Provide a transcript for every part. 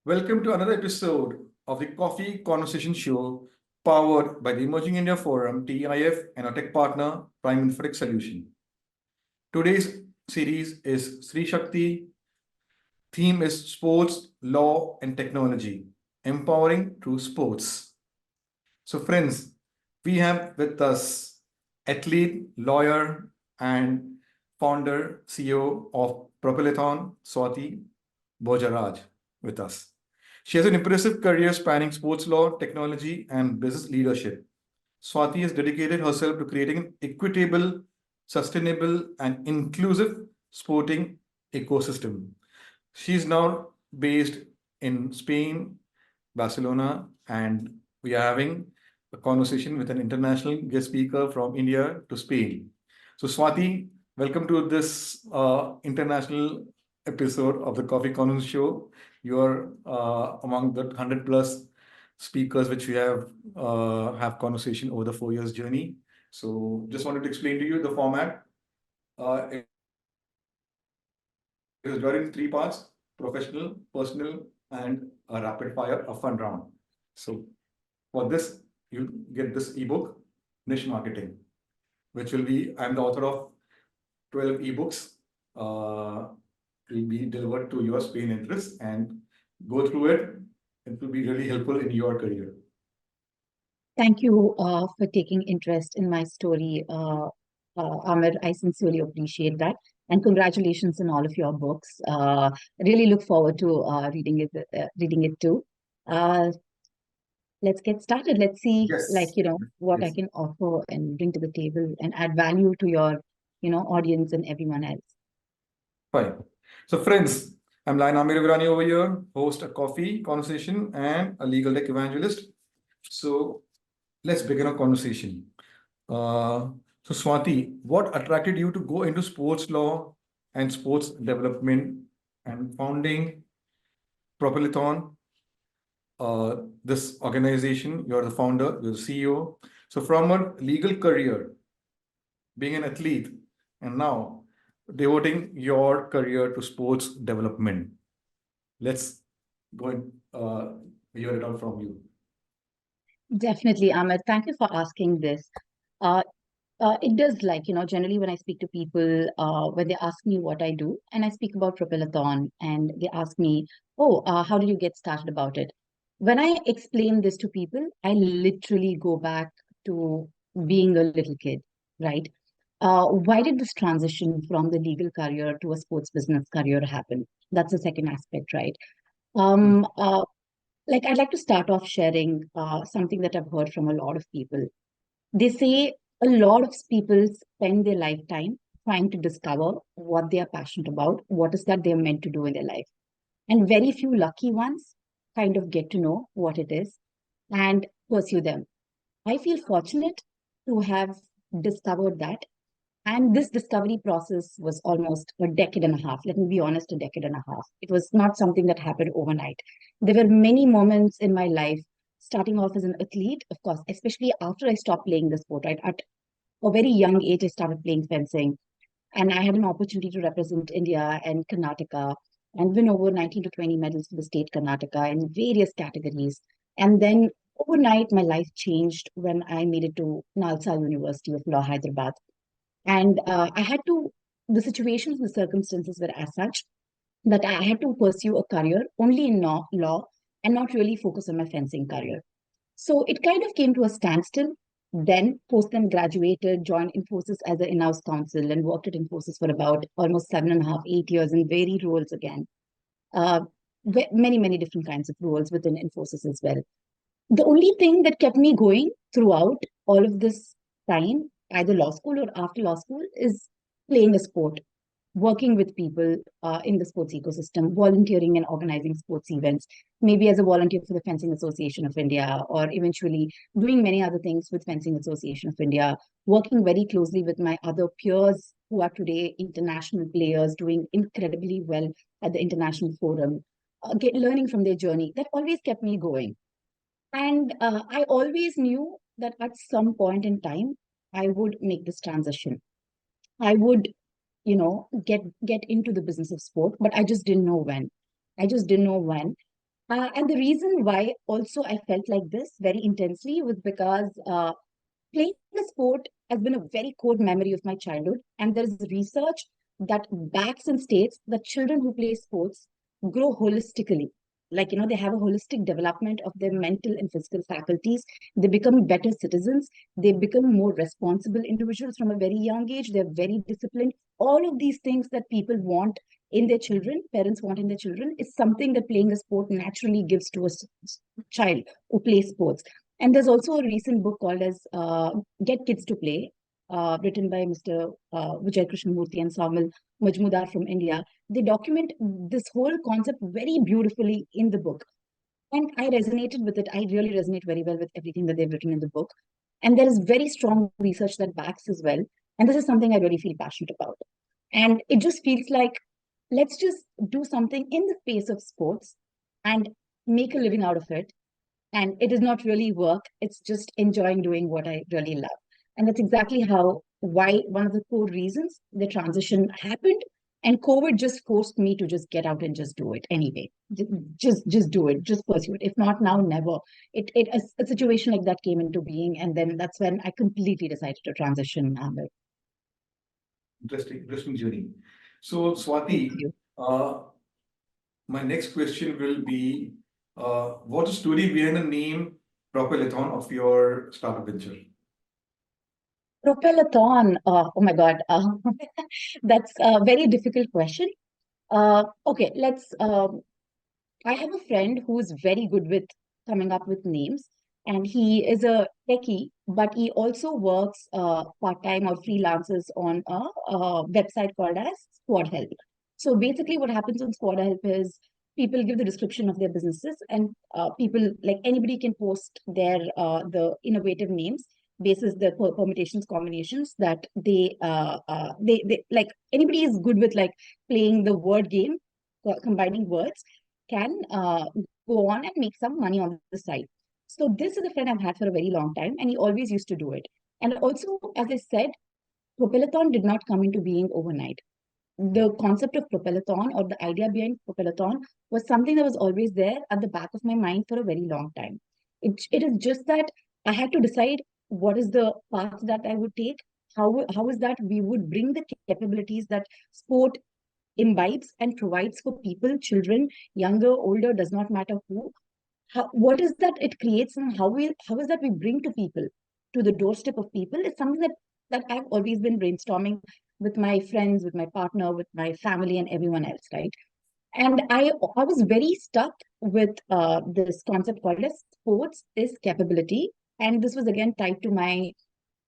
Welcome to another episode of the Coffee Conversation Show, powered by the Emerging India Forum, TEIF, and our tech partner, Prime Infotech Solution. Today's series is Sri Shakti. Theme is Sports, Law, and Technology, Empowering Through Sports. So, friends, we have with us athlete, lawyer, and founder, CEO of Propellithon, Swathi Bhojaraj, with us. She has an impressive career spanning sports law, technology, and business leadership. Swathi has dedicated herself to creating an equitable, sustainable, and inclusive sporting ecosystem. She is now based in Spain, Barcelona, and we are having a conversation with an international guest speaker from India to Spain. So, Swathi, welcome to this international episode of the Coffee Conversation Show. You are among the 100 plus speakers which we have conversation over the 4 years journey. So, just wanted to explain to you the format. It is divided in three parts: professional, personal, and a rapid fire, a fun round. So, for this, you get this ebook, Niche Marketing, which will be, I'm the author of 12 ebooks. Will be delivered to your Spain interests and go through it. It will be really helpful in your career. Thank you for taking interest in my story, Amir. I sincerely appreciate that. And congratulations on all of your books. Really look forward to reading it too. Let's get started. Let's see, Yes. what Yes. I can offer and bring to the table and add value to your, audience and everyone else. Fine. So, friends, I'm Lion Amir Virani over here, host a coffee conversation and a legal tech evangelist. So, let's begin our conversation. So, Swati, what attracted you to go into sports law and sports development and founding Propellithon? This organization, you're the founder, you're the CEO. So, from a legal career, being an athlete, and now devoting your career to sports development. Let's go and hear it out from you. Definitely, Amir. Thank you for asking this. It does, generally when I speak to people, when they ask me what I do, and I speak about Propelathon, and they ask me, oh, how did you get started about it? When I explain this to people, I literally go back to being a little kid, right? Why did this transition from the legal career to a sports business career happen? That's the second aspect, right? Um, uh, I'd like to start off sharing something that I've heard from a lot of people. They say a lot of people spend their lifetime trying to discover what they are passionate about, what is that they're meant to do in their life. And very few lucky ones kind of get to know what it is and pursue them. I feel fortunate to have discovered that. And this discovery process was almost a decade and a half. Let me be honest, a decade and a half. It was not something that happened overnight. There were many moments in my life, starting off as an athlete, of course, especially after I stopped playing the sport, right? At a very young age, I started playing fencing. And I had an opportunity to represent India and Karnataka and win over 19 to 20 medals for the state Karnataka in various categories. And then overnight, my life changed when I made it to Nalsa University of Law, Hyderabad. And I had to, the situations, the circumstances were as such that I had to pursue a career only in law and not really focus on my fencing career. So it kind of came to a standstill. Then, post then graduated, joined Infosys as an in-house counsel and worked at Infosys for about almost 7.5, 8 years in varied roles again. Uh, Many, many different kinds of roles within Infosys as well. The only thing that kept me going throughout all of this time, either law school or after law school, is playing a sport, working with people in the sports ecosystem, volunteering and organizing sports events, maybe as a volunteer for the Fencing Association of India, or eventually doing many other things with Fencing Association of India, working very closely with my other peers who are today international players doing incredibly well at the international forum, learning from their journey. That always kept me going. And I always knew that at some point in time, I would make this transition. I would, get into the business of sport, but I just didn't know when. I just didn't know when. And the reason why also I felt like this very intensely was because playing a sport has been a very core memory of my childhood. And there is research that backs and states that children who play sports grow holistically. Like, they have a holistic development of their mental and physical faculties. They become better citizens. They become more responsible individuals from a very young age. They're very disciplined. All of these things that people want in their children, parents want in their children, is something that playing a sport naturally gives to a child who plays sports. And there's also a recent book called as Get Kids to Play, written by Mr. Vijay Krishnamurthy and Samal Majmudar from India. They document this whole concept very beautifully in the book. And I resonated with it. I really resonate very well with everything that they've written in the book. And there is very strong research that backs as well. And this is something I really feel passionate about. And it just feels like, let's just do something in the space of sports and make a living out of it. And it does not really work. It's just enjoying doing what I really love. And that's exactly why one of the core reasons the transition happened. And COVID just forced me to just get out and just do it anyway. Just do it, just pursue it. If not now, never. A situation like that came into being, and then that's when I completely decided to transition. Interesting journey. So, Thank Swati, you. my next question will be, what's the story behind the name Propellithon of your startup venture? Propellithon. Oh my God. That's a very difficult question. Okay, let's I have a friend who's very good with coming up with names, and he is a techie, but he also works part-time or freelances on a website called as Squad Help. So basically, what happens on Squad Help is people give the description of their businesses, and people, like anybody, can post their the innovative names basis the permutations combinations that they like. Anybody is good with like playing the word game, combining words, can go on and make some money on the side. So this is a friend I've had for a very long time, and he always used to do it. And also, as I said, Propelathon did not come into being overnight. The concept of Propelathon, or the idea behind Propelathon, was something that was always there at the back of my mind for a very long time. It is just that I had to decide what is the path that I would take. How is that we would bring the capabilities that sport imbibes and provides for people, children, younger, older, does not matter who. What is that it creates, and how is that we bring to people, to the doorstep of people, is something that I've always been brainstorming with my friends, with my partner, with my family, and everyone else, right? And I was very stuck with this concept called as sports is capability. And this was again tied to my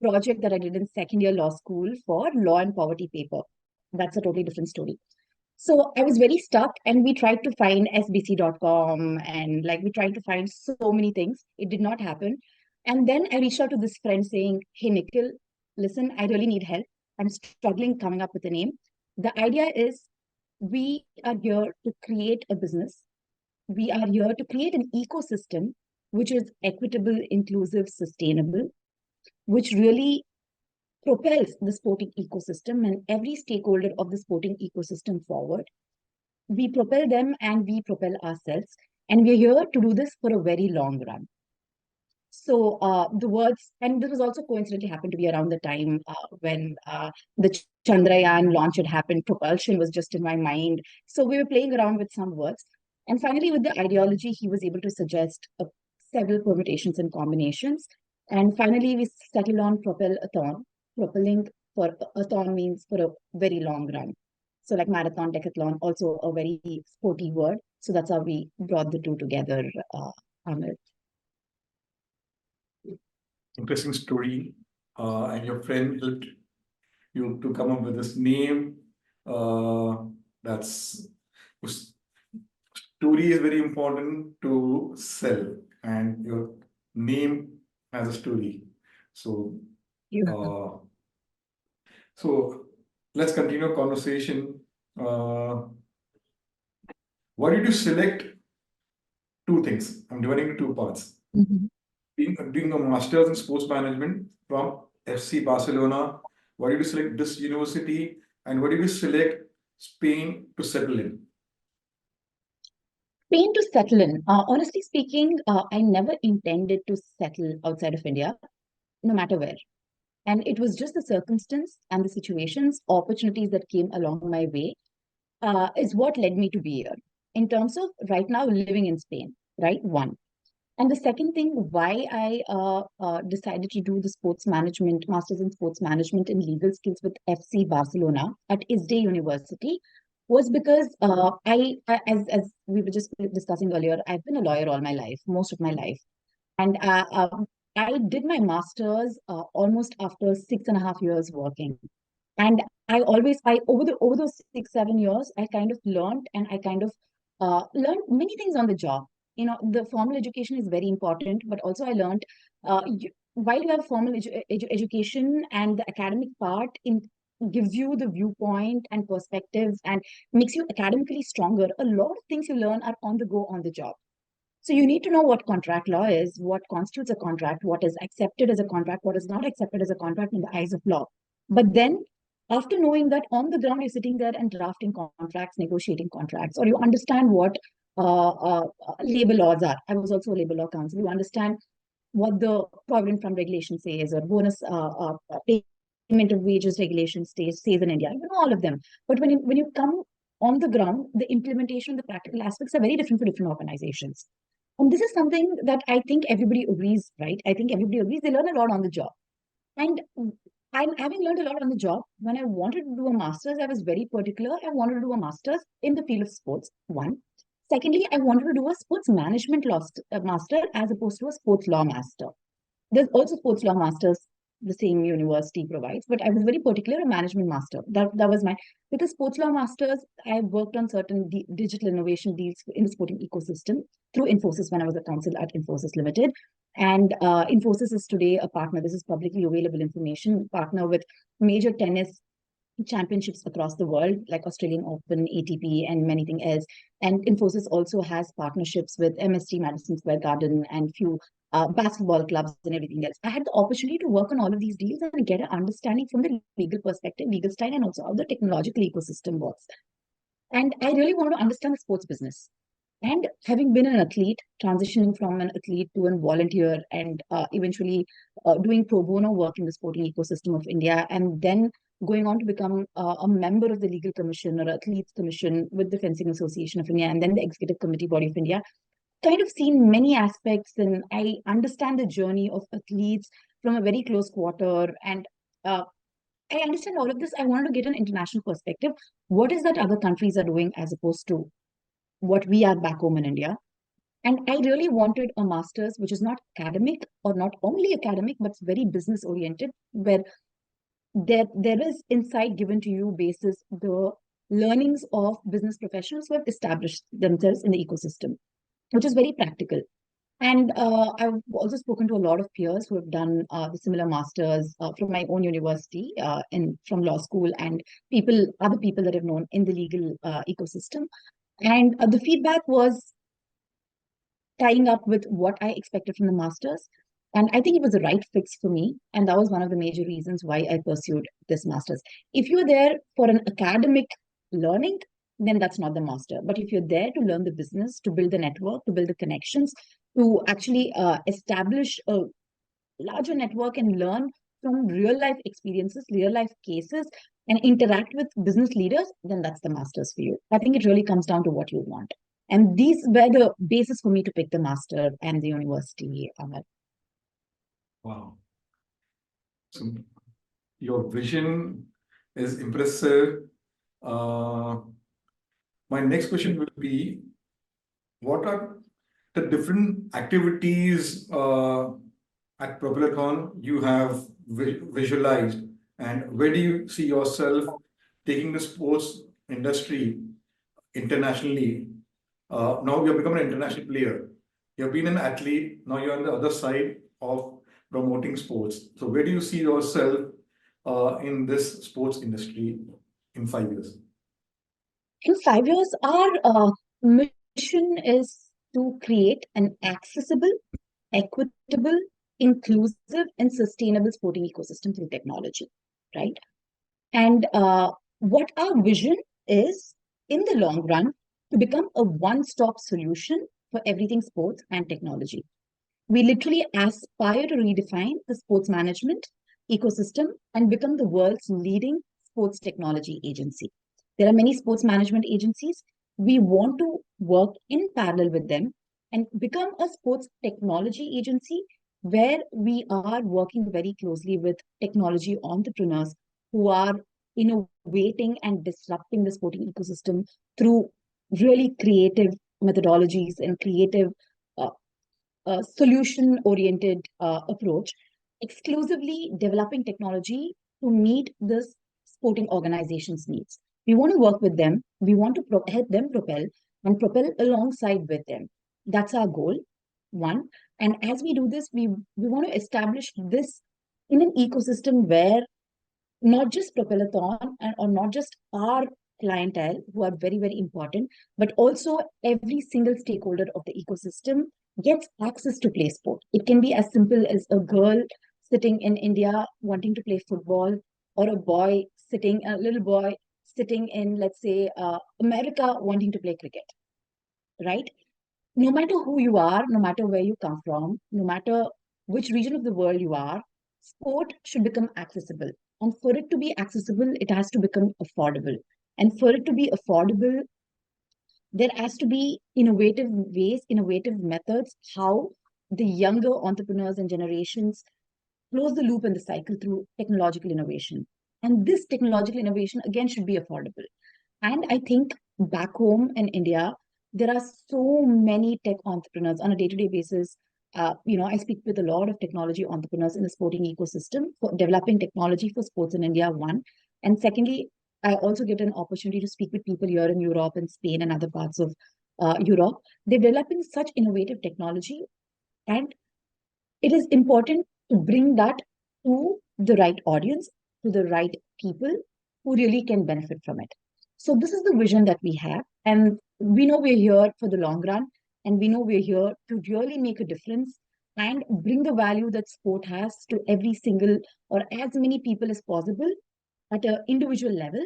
project that I did in second year law school for law and poverty paper. That's a totally different story. So I was very stuck, and we tried to find sbc.com, and like we tried to find so many things. It did not happen. And then I reached out to this friend saying, "Hey, Nikhil, listen, I really need help. I'm struggling coming up with a name. The idea is we are here to create a business. We are here to create an ecosystem which is equitable, inclusive, sustainable, which really propels the sporting ecosystem and every stakeholder of the sporting ecosystem forward. We propel them and we propel ourselves. And we're here to do this for a very long run." So the words, and this was also coincidentally happened to be around the time when the Chandrayaan launch had happened. Propulsion was just in my mind. So we were playing around with some words. And finally, with the ideology, he was able to suggest several permutations and combinations. And finally, we settled on Propelathon. Propelling for athon means for a very long run. So like marathon, decathlon, also a very sporty word. So that's how we brought the two together, Amir. Interesting story. And your friend helped you to come up with this name. That's story is very important to sell, and your name has a story. So, uh, so let's continue conversation. Why did you select two things? I'm dividing into two parts. Doing a master's in sports management from FC Barcelona. Why did you select this university, and why did you select Spain to settle in? Spain to settle in. Honestly speaking, I never intended to settle outside of India, no matter where. And it was just the circumstance and the situations, opportunities that came along my way, is what led me to be here. In terms of right now living in Spain, right? One. And the second thing, why I decided to do the sports management, Masters in Sports Management and Legal Skills with FC Barcelona at ISDE University, was because as we were just discussing earlier, I've been a lawyer all my life, most of my life. And I did my master's almost after 6.5 years working. And I over those 6 7 years, I kind of learned, and I kind of learned many things on the job. The formal education is very important, but also I learned, while you have formal education, and the academic part in gives you the viewpoint and perspectives and makes you academically stronger. A lot of things you learn are on the go, on the job. So you need to know what contract law is, what constitutes a contract, what is accepted as a contract, what is not accepted as a contract in the eyes of law. But then, after knowing that, on the ground, you're sitting there and drafting contracts, negotiating contracts, or you understand what labor laws are. I was also a labor law counsel. You understand what the Provident Fund regulation says, or bonus payment of wages regulation says in India. You know all of them. But when you come on the ground, the implementation, the practical aspects are very different for different organizations. And this is something that I think everybody agrees, right? I think everybody agrees they learn a lot on the job. And I'm having learned a lot on the job. When I wanted to do a master's, I was very particular. I wanted to do a master's in the field of sports, one. Secondly, I wanted to do a sports management master as opposed to a sports law master. There's also sports law masters the same university provides, but I was very particular a management master. That was my, with the sports law masters, I worked on certain digital innovation deals in the sporting ecosystem through Infosys when I was a counsel at Infosys Limited. And Infosys is today a partner. This is publicly available information. Partner with major tennis championships across the world, like Australian Open, ATP, and many things else. And Infosys also has partnerships with MST, Madison Square Garden, and few basketball clubs and everything else. I had the opportunity to work on all of these deals and get an understanding from the legal perspective, legal style, and also how the technological ecosystem works. And I really wanted to understand the sports business. And having been an athlete, transitioning from an athlete to a volunteer, and eventually doing pro bono work in the sporting ecosystem of India, and then going on to become a member of the Legal Commission or Athletes Commission with the Fencing Association of India, and then the Executive Committee Body of India, kind of seen many aspects, and I understand the journey of athletes from a very close quarter. And I understand all of this. I wanted to get an international perspective. What is that other countries are doing as opposed to what we are back home in India? And I really wanted a master's which is not academic, or not only academic, but very business oriented, where there is insight given to you basis the learnings of business professionals who have established themselves in the ecosystem, which is very practical. And I've also spoken to a lot of peers who have done the similar masters from my own university, from law school, and other people that I've known in the legal ecosystem. And the feedback was tying up with what I expected from the masters. And I think it was the right fix for me. And that was one of the major reasons why I pursued this master's. If you're there for an academic learning, then that's not the master. But if you're there to learn the business, to build the network, to build the connections, to actually establish a larger network and learn from real life experiences, real life cases, and interact with business leaders, then that's the master's for you. I think it really comes down to what you want. And these were the basis for me to pick the master and the university. Wow. So your vision is impressive. My next question will be, what are the different activities at Propelathon you have visualized, and where do you see yourself taking the sports industry internationally? Now you've become an international player. You've been an athlete, now you're on the other side of promoting sports. So where do you see yourself in this sports industry in 5 years? In 5 years, our mission is to create an accessible, equitable, inclusive, and sustainable sporting ecosystem through technology, right? And what our vision is in the long run to become a one-stop solution for everything sports and technology. We literally aspire to redefine the sports management ecosystem and become the world's leading sports technology agency. There are many sports management agencies. We want to work in parallel with them and become a sports technology agency where we are working very closely with technology entrepreneurs who are innovating and disrupting the sporting ecosystem through really creative methodologies and creative uh, solution-oriented approach, exclusively developing technology to meet this sporting organization's needs. We want to work with them. We want to help them propel and propel alongside with them. That's our goal, one. And as we do this, we want to establish this in an ecosystem where not just Propellithon or not just our clientele who are very, very important, but also every single stakeholder of the ecosystem gets access to play sport. It can be as simple as a girl sitting in India wanting to play football, or a little boy sitting in, let's say, America wanting to play cricket, right? No matter who you are, no matter where you come from, no matter which region of the world you are, sport should become accessible. And for it to be accessible, it has to become affordable. And for it to be affordable, there has to be innovative ways, innovative methods, how the younger entrepreneurs and generations close the loop and the cycle through technological innovation. And this technological innovation, again, should be affordable. And I think back home in India, there are so many tech entrepreneurs on a day-to-day basis. I speak with a lot of technology entrepreneurs in the sporting ecosystem for developing technology for sports in India, one. And secondly, I also get an opportunity to speak with people here in Europe and Spain and other parts of Europe. They're developing such innovative technology, and it is important to bring that to the right audience, to the right people who really can benefit from it. So this is the vision that we have, and we know we're here for the long run, and we know we're here to really make a difference and bring the value that sport has to every single or as many people as possible at an individual level.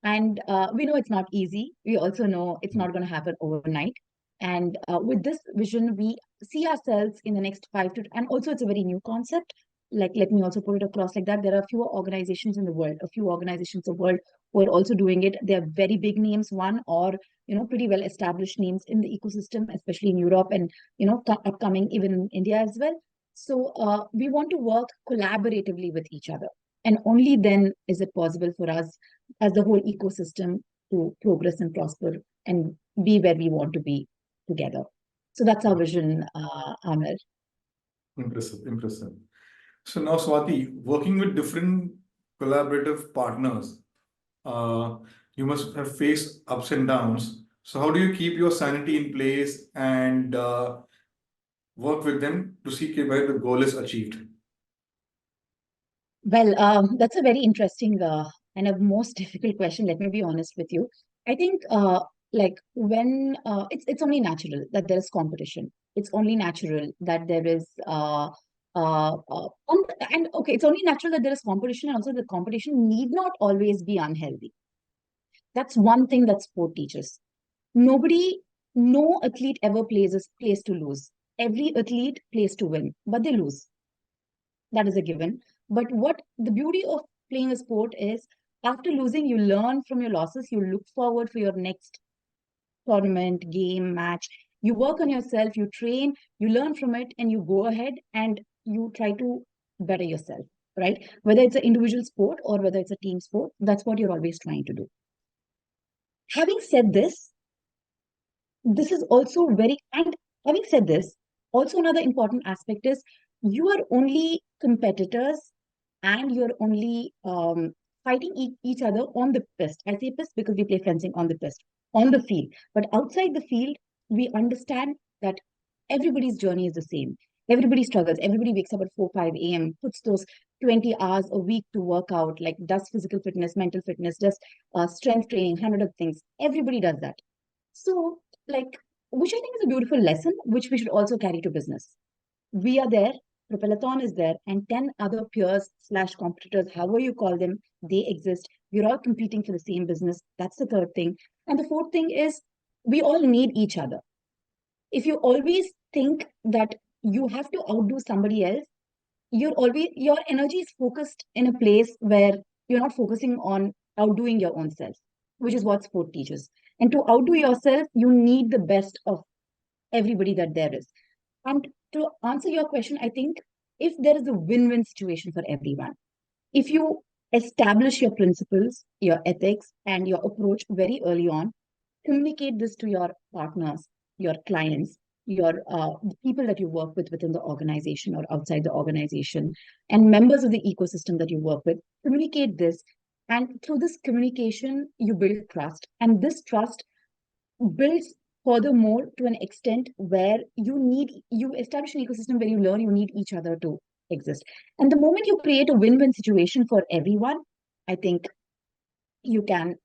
And we know it's not easy. We also know it's not going to happen overnight. And with this vision, we see ourselves in the next and also it's a very new concept. Like, let me also put it across like that. There are fewer organizations in the world, a few organizations in the world who are also doing it. They're very big names, one, or, pretty well established names in the ecosystem, especially in Europe and, upcoming even in India as well. So we want to work collaboratively with each other. And only then is it possible for us as the whole ecosystem to progress and prosper and be where we want to be together. So that's our vision, Amir. Impressive, impressive. So now, Swati, working with different collaborative partners, you must have faced ups and downs. So how do you keep your sanity in place and work with them to see where the goal is achieved? Well, that's a very interesting and a most difficult question. Let me be honest with you. I think like when it's only natural that there is competition. It's only natural that there is and okay, it's only natural that there is competition, and also the competition need not always be unhealthy. That's one thing that sport teaches. Nobody, no athlete ever plays to lose. Every athlete plays to win, but they lose. That is a given. But what the beauty of playing a sport is, after losing, you learn from your losses. You look forward for your next tournament, game, match. You work on yourself, you train, you learn from it, and you go ahead and you try to better yourself, right? Whether it's an individual sport or whether it's a team sport, that's what you're always trying to do. Having said this is also and having said this, also another important aspect is you are only competitors and you're only fighting each other on the pist. I say pist because we play fencing on the pist, on the field. But outside the field, we understand that everybody's journey is the same. Everybody struggles. Everybody wakes up at 4, 5 a.m., puts those 20 hours a week to work out, like does physical fitness, mental fitness, does strength training, 100 of things. Everybody does that. So, like, which I think is a beautiful lesson, which we should also carry to business. We are there, Propellithon is there, and 10 other peers slash competitors, however you call them, they exist. We're all competing for the same business. That's the third thing. And the fourth thing is we all need each other. If you always think that you have to outdo somebody else, your energy is focused in a place where you're not focusing on outdoing your own self, which is what sport teaches. And to outdo yourself, you need the best of everybody that there is. And to answer your question, I think if there is a win-win situation for everyone, if you establish your principles, your ethics, and your approach very early on, communicate this to your partners, your clients, your the people that you work with within the organization or outside the organization, and members of the ecosystem that you work with, communicate this. And through this communication, you build trust. And this trust builds furthermore to an extent where you establish an ecosystem where you learn you need each other to exist. And the moment you create a win-win situation for everyone, I think you can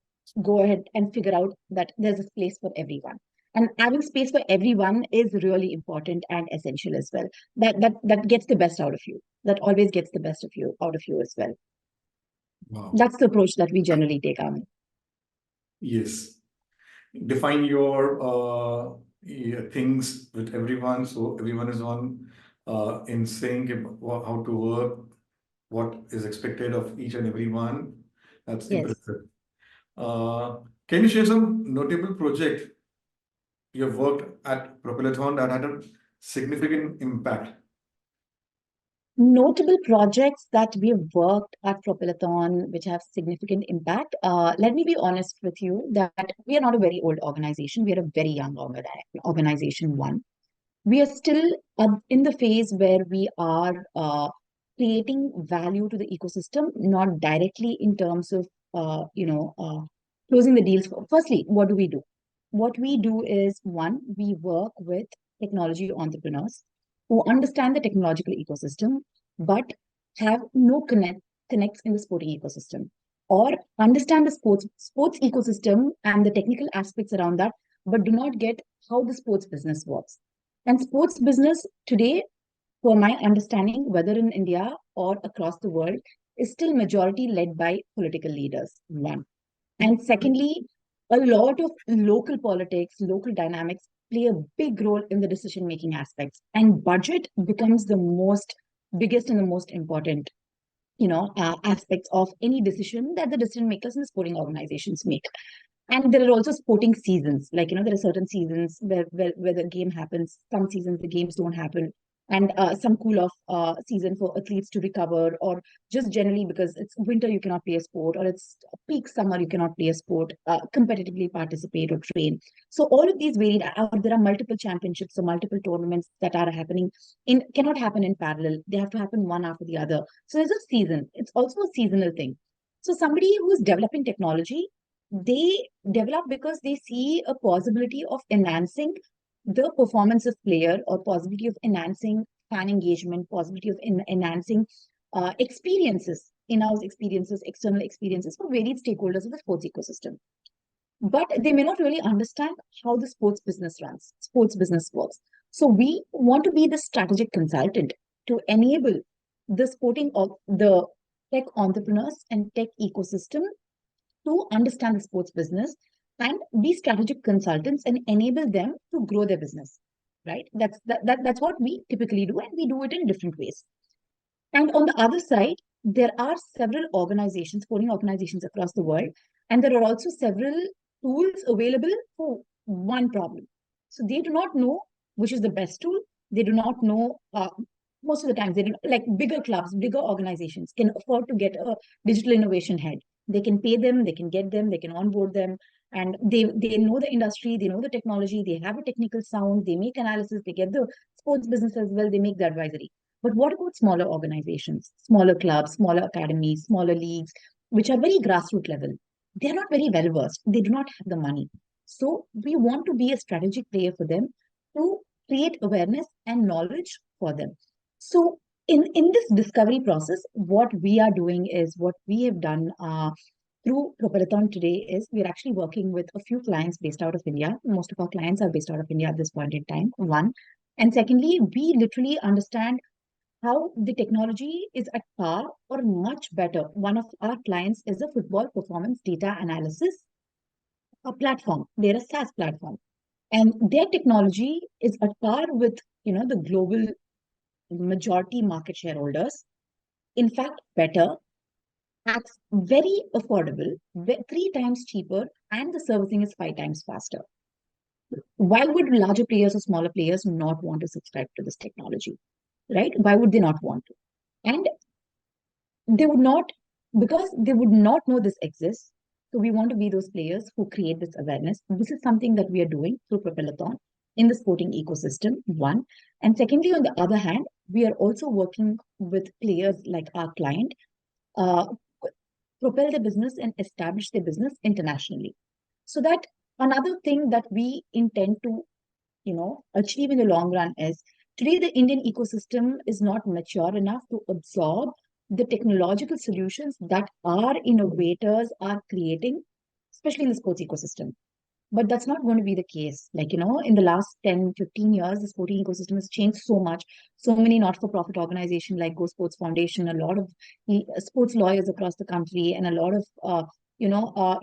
go ahead and figure out that there's a place for everyone. And having space for everyone is really important and essential as well. That gets the best out of you. That always gets the best of you out of you as well. Wow. That's the approach that we generally take, Amit. Yes. Define your things with everyone, so everyone is on in sync about how to work, what is expected of each and every one. That's Yes. impressive. Can you share some notable project you have worked at Propellithon that had a significant impact? Notable projects that we have worked at Propellithon, which have significant impact. Let me be honest with you that we are not a very old organization. We are a very young organization, one. We are still in the phase where we are creating value to the ecosystem, not directly in terms of, closing the deals. Firstly, what do we do? What we do is, one, we work with technology entrepreneurs who understand the technological ecosystem, but have no connects in the sporting ecosystem, or understand the sports ecosystem and the technical aspects around that, but do not get how the sports business works. And sports business today, for my understanding, whether in India or across the world, is still majority led by political leaders, one. And secondly, a lot of local politics, local dynamics play a big role in the decision-making aspects. And budget becomes the biggest and the most important, aspects of any decision that the decision makers and the sporting organizations make. And there are also sporting seasons, like, there are certain seasons where the game happens. Some seasons the games don't happen. And some cool off season for athletes to recover, or just generally because it's winter, you cannot play a sport, or it's peak summer, you cannot play a sport, competitively participate or train. So all of these varied, there are multiple championships or multiple tournaments that are happening cannot happen in parallel. They have to happen one after the other. So there's a season. It's also a seasonal thing. So somebody who is developing technology, they develop because they see a possibility of enhancing the performance of player, or possibility of enhancing fan engagement, possibility of enhancing experiences, in-house experiences, external experiences for varied stakeholders of the sports ecosystem. But they may not really understand how the sports business runs, sports business works. So we want to be the strategic consultant to enable the the tech entrepreneurs and tech ecosystem to understand the sports business and be strategic consultants and enable them to grow their business, right? That's what we typically do, and we do it in different ways. And on the other side, there are several organizations, sporting organizations across the world, and there are also several tools available for one problem. So they do not know which is the best tool. They do not know, most of the times, they don't, like bigger clubs, bigger organizations can afford to get a digital innovation head. They can pay them, they can get them, they can onboard them, and they know the industry, they know the technology, they have a technical sound, they make analysis, they get the sports business as well, they make the advisory. But what about smaller organizations, smaller clubs, smaller academies, smaller leagues, which are very grassroots level? They're not very well versed. They do not have the money. So we want to be a strategic player for them to create awareness and knowledge for them. So in this discovery process, what we are doing is, what we have done through Propellithon today is, we're actually working with a few clients based out of India. Most of our clients are based out of India at this point in time, one. And secondly, we literally understand how the technology is at par or much better. One of our clients is a football performance data analysis platform. They're a SaaS platform. And their technology is at par with, the global majority market shareholders. In fact, better, at very affordable, 3 times cheaper, and the servicing is 5 times faster. Why would larger players or smaller players not want to subscribe to this technology, right? Why would they not want to? And they would not, because they would not know this exists. So we want to be those players who create this awareness. This is something that we are doing through Propellithon in the sporting ecosystem, one. And secondly, on the other hand, we are also working with players like our client, uh, propel their business and establish their business internationally. So that another thing that we intend to, achieve in the long run is, today the Indian ecosystem is not mature enough to absorb the technological solutions that our innovators are creating, especially in the sports ecosystem. But that's not going to be the case. Like, in the last 10, 15 years, the sporting ecosystem has changed so much. So many not-for-profit organizations like Go Sports Foundation, a lot of sports lawyers across the country, and a lot of,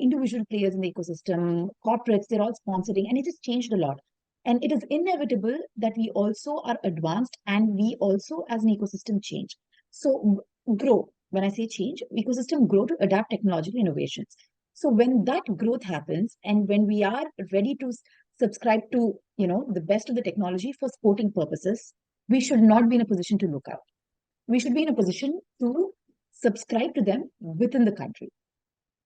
individual players in the ecosystem, corporates, they're all sponsoring, and it has changed a lot. And it is inevitable that we also are advanced and we also, as an ecosystem, change. So grow. When I say change, ecosystem grow to adapt technological innovations. So when that growth happens and when we are ready to subscribe to, the best of the technology for sporting purposes, we should not be in a position to look out. We should be in a position to subscribe to them within the country,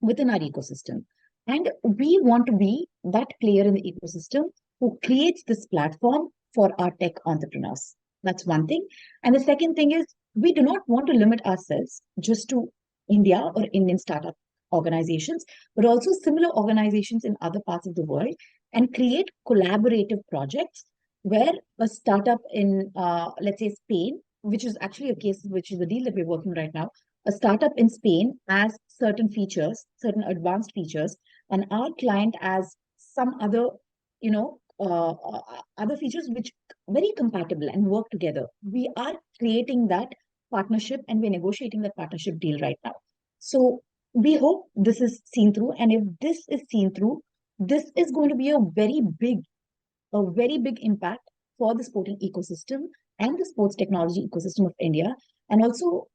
within our ecosystem. And we want to be that player in the ecosystem who creates this platform for our tech entrepreneurs. That's one thing. And the second thing is, we do not want to limit ourselves just to India or Indian startup organizations, but also similar organizations in other parts of the world, and create collaborative projects where a startup in, let's say, Spain, which is actually a case, which is a deal that we're working right now, a startup in Spain has certain features, certain advanced features, and our client has some other, other features which very compatible and work together. We are creating that partnership and we're negotiating that partnership deal right now. So we hope this is seen through, and if this is seen through, this is going to be a very big impact for the sporting ecosystem and the sports technology ecosystem of India, and also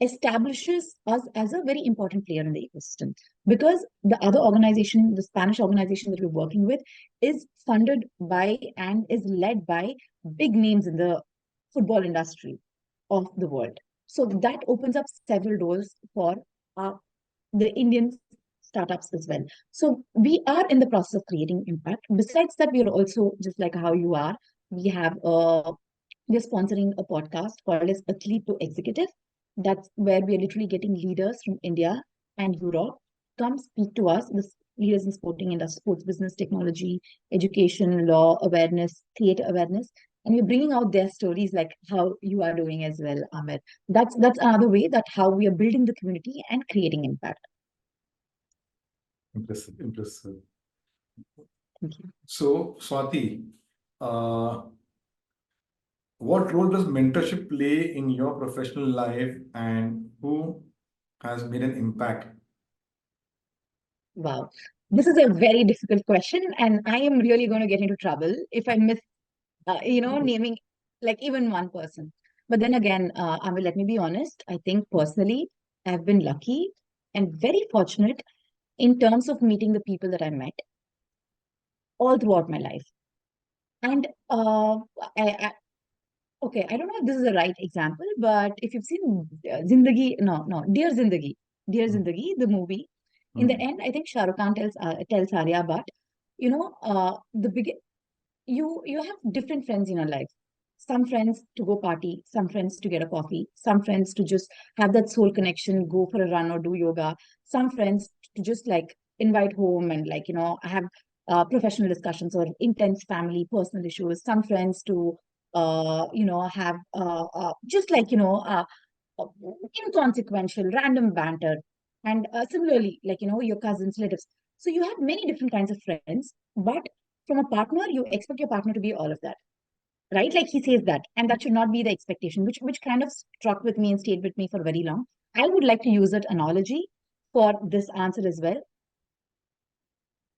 establishes us as a very important player in the ecosystem, because the other organization, the Spanish organization that we're working with, is funded by and is led by big names in the football industry of the world. So that opens up several doors for the Indian startups as well. So we are in the process of creating impact. Besides that, we are also, just like how you are, we're sponsoring a podcast called as Athlete to Executive. That's where we are literally getting leaders from India and Europe come speak to us, the leaders in sporting industry, sports business, technology, education, law, awareness, create awareness. And we're bringing out their stories, like how you are doing as well, Ahmed. That's another way that how we are building the community and creating impact. Impressive, impressive. Thank you. So, Swati, what role does mentorship play in your professional life, and who has made an impact? Wow. This is a very difficult question, and I am really going to get into trouble if I miss, naming like even one person. But then again, Amir, let me be honest. I think personally, I've been lucky and very fortunate in terms of meeting the people that I met all throughout my life. And I okay, I don't know if this is the right example, but if you've seen Dear Mm. Zindagi, the movie, in the Mm. end, I think Shah Rukh Khan tells Arya, but the big you have different friends in your life. Some friends to go party, some friends to get a coffee, some friends to just have that soul connection, go for a run or do yoga, some friends to just like invite home and like, have professional discussions or intense family, personal issues, some friends to, have just like, uh, inconsequential, random banter. And similarly, like, your cousins, relatives. So you have many different kinds of friends, but from a partner, you expect your partner to be all of that, right? Like he says that, and that should not be the expectation, which kind of struck with me and stayed with me for very long. I would like to use that analogy for this answer as well.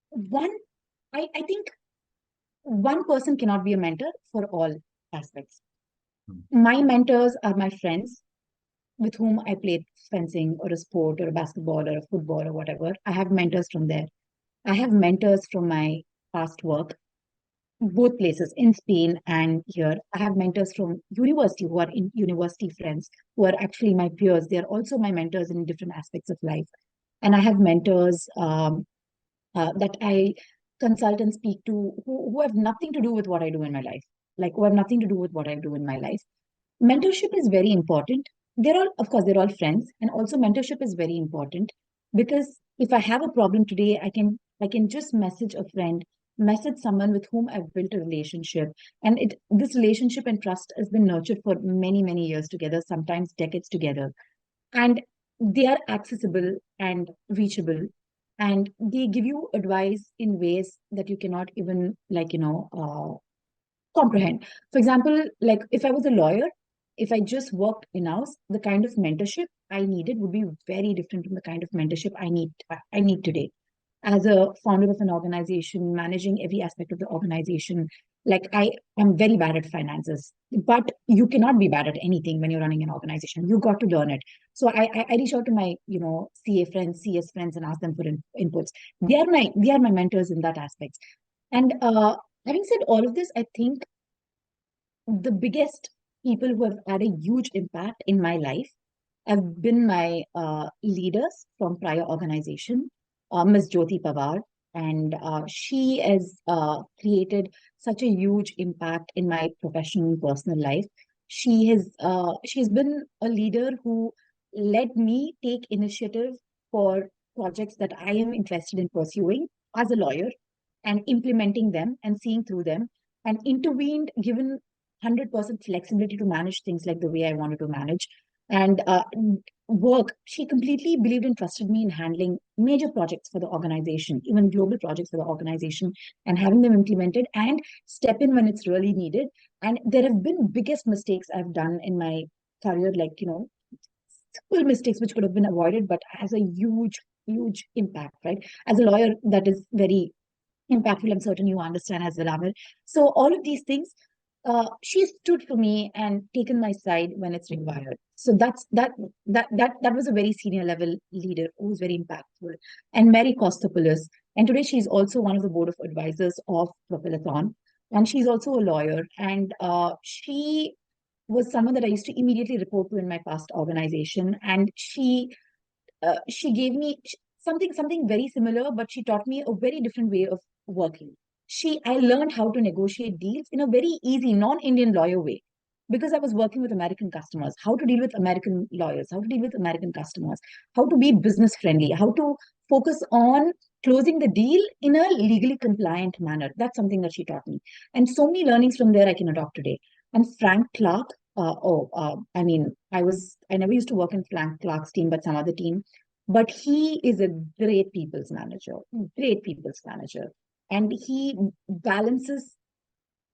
One, I think one person cannot be a mentor for all aspects. Hmm. My mentors are my friends with whom I played fencing or a sport or a basketball or a football or whatever. I have mentors from there. I have mentors from my past work, both places in Spain and here. I have mentors from university who are in university friends who are actually my peers. They are also my mentors in different aspects of life. And I have mentors that I consult and speak to who have nothing to do with what I do in my life, like who have nothing to do with what I do in my life. Mentorship is very important. They're all, of course, they're all friends, and also mentorship is very important because if I have a problem today, I can just message a friend, message someone with whom I've built a relationship, and this relationship and trust has been nurtured for many years together, sometimes decades together, and they are accessible and reachable, and they give you advice in ways that you cannot even comprehend. For example, like if I was a lawyer, if I just worked in house, the kind of mentorship I needed would be very different from the kind of mentorship I need today. As a founder of an organization, managing every aspect of the organization, like I am very bad at finances, but you cannot be bad at anything when you're running an organization. You got to learn it. So I reach out to my CA friends, CS friends, and ask them for inputs. They are my mentors in that aspect. And having said all of this, I think the biggest people who have had a huge impact in my life have been my leaders from prior organization, Ms. Jyoti Pawar, and she has created such a huge impact in my professional and personal life. She's been a leader who led me take initiative for projects that I am interested in pursuing as a lawyer and implementing them and seeing through them, and intervened, given 100% flexibility to manage things like the way I wanted to manage and work. She completely believed and trusted me in handling major projects for the organization, even global projects for the organization, and having them implemented and step in when it's really needed. And there have been biggest mistakes I've done in my career, like, simple mistakes which could have been avoided, but has a huge impact, right? As a lawyer, that is very impactful. I'm certain you understand as well, Amir. So all of these things, she stood for me and taken my side when it's required. So that was a very senior level leader who was very impactful. And Mary Costopoulos, and today she's also one of the board of advisors of Propelathon, and she's also a lawyer. And she was someone that I used to immediately report to in my past organization, and she gave me something very similar, but she taught me a very different way of working. I learned how to negotiate deals in a very easy non-Indian lawyer way, because I was working with American customers, how to deal with American lawyers, how to deal with American customers, how to be business friendly, how to focus on closing the deal in a legally compliant manner. That's something that she taught me, and so many learnings from there I can adopt today. And Frank Clark, I mean, I never used to work in Frank Clark's team, but some other team. But he is a great people's manager. And he balances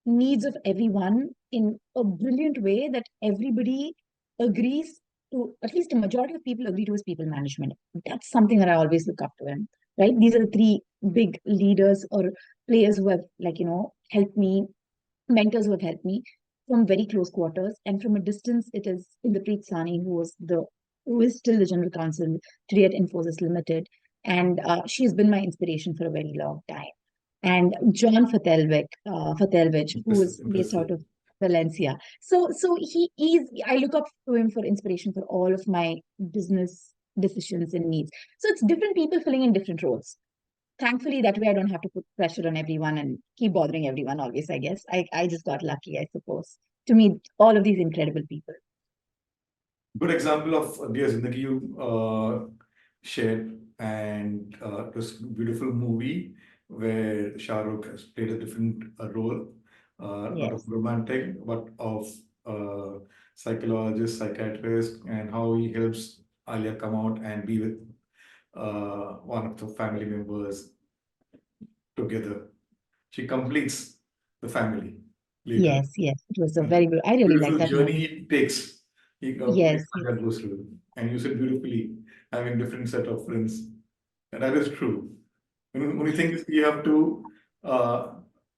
needs of everyone in a brilliant way that everybody agrees to, at least a majority of people agree to his people management. That's something that I always look up to him, right? These are the three big leaders or players who have, helped me, mentors who have helped me from very close quarters. And from a distance, it is Inderpreet Sani, who is still the general counsel today at Infosys Limited. And she's been my inspiration for a very long time. And John Fatelvich, who is based out Impressive. of Valencia. So he is, I look up to him for inspiration for all of my business decisions and needs. So it's different people filling in different roles. Thankfully, that way I don't have to put pressure on everyone and keep bothering everyone always, I guess. I just got lucky, I suppose, to meet all of these incredible people. Good example of Dear Zindagi you shared, and it was a beautiful movie where Shah Rukh has played a different role, not of Yes. romantic, but of psychologist, psychiatrist, and how he helps Alia come out and be with one of the family members together. She completes the family later. Yes. It was a And very good. I really like beautiful that journey movie. it takes. Yes, yes. That goes through. And you said beautifully, having different set of friends. And that is true. Only thing is you have to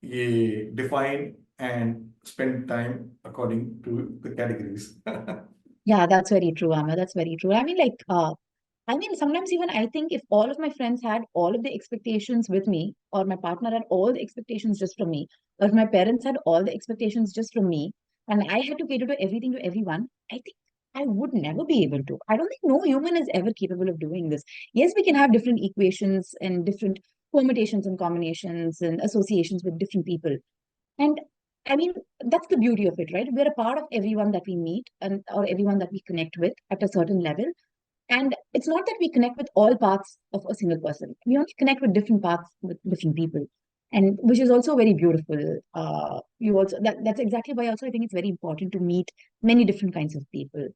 define and spend time according to the categories. Yeah, that's very true, Amma. That's very true. I mean, sometimes even I think if all of my friends had all of the expectations with me, or my partner had all the expectations just from me, or if my parents had all the expectations just from me, and I had to cater to everything to everyone, I think I would never be able to. I don't think no human is ever capable of doing this. Yes, we can have different equations and different permutations and combinations and associations with different people. And I mean, that's the beauty of it, right? We're a part of everyone that we meet and or everyone that we connect with at a certain level. And it's not that we connect with all parts of a single person. We only connect with different parts with different people. And which is also very beautiful. You also that's exactly why also I think it's very important to meet many different kinds of people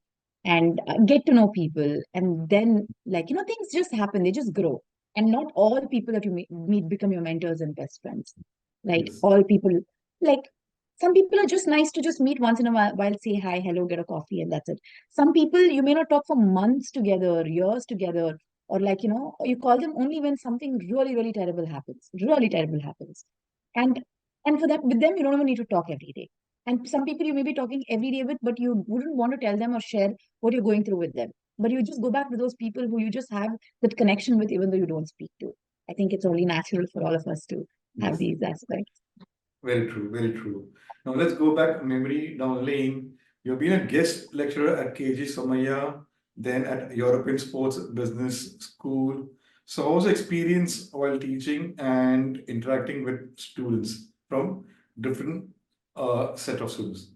and get to know people. And then things just happen, they just grow. And not all people that you meet become your mentors and best friends. Right? Yes. All people like some people are just nice to just meet once in a while, say hi, hello, get a coffee, and that's it. Some people you may not talk for months together, years together, or you call them only when something really, really terrible happens. Really terrible happens. And and for that, with them, you don't even need to talk every day. And some people you may be talking every day with, but you wouldn't want to tell them or share what you're going through with them. But you just go back to those people who you just have that connection with, even though you don't speak to. I think it's only natural for all of us to have Yes. these aspects. Very true, very true. Now let's go back memory down lane. You've been a guest lecturer at KG Somaya, then at European Sports Business School. So how was the experience while teaching and interacting with students from different set of students?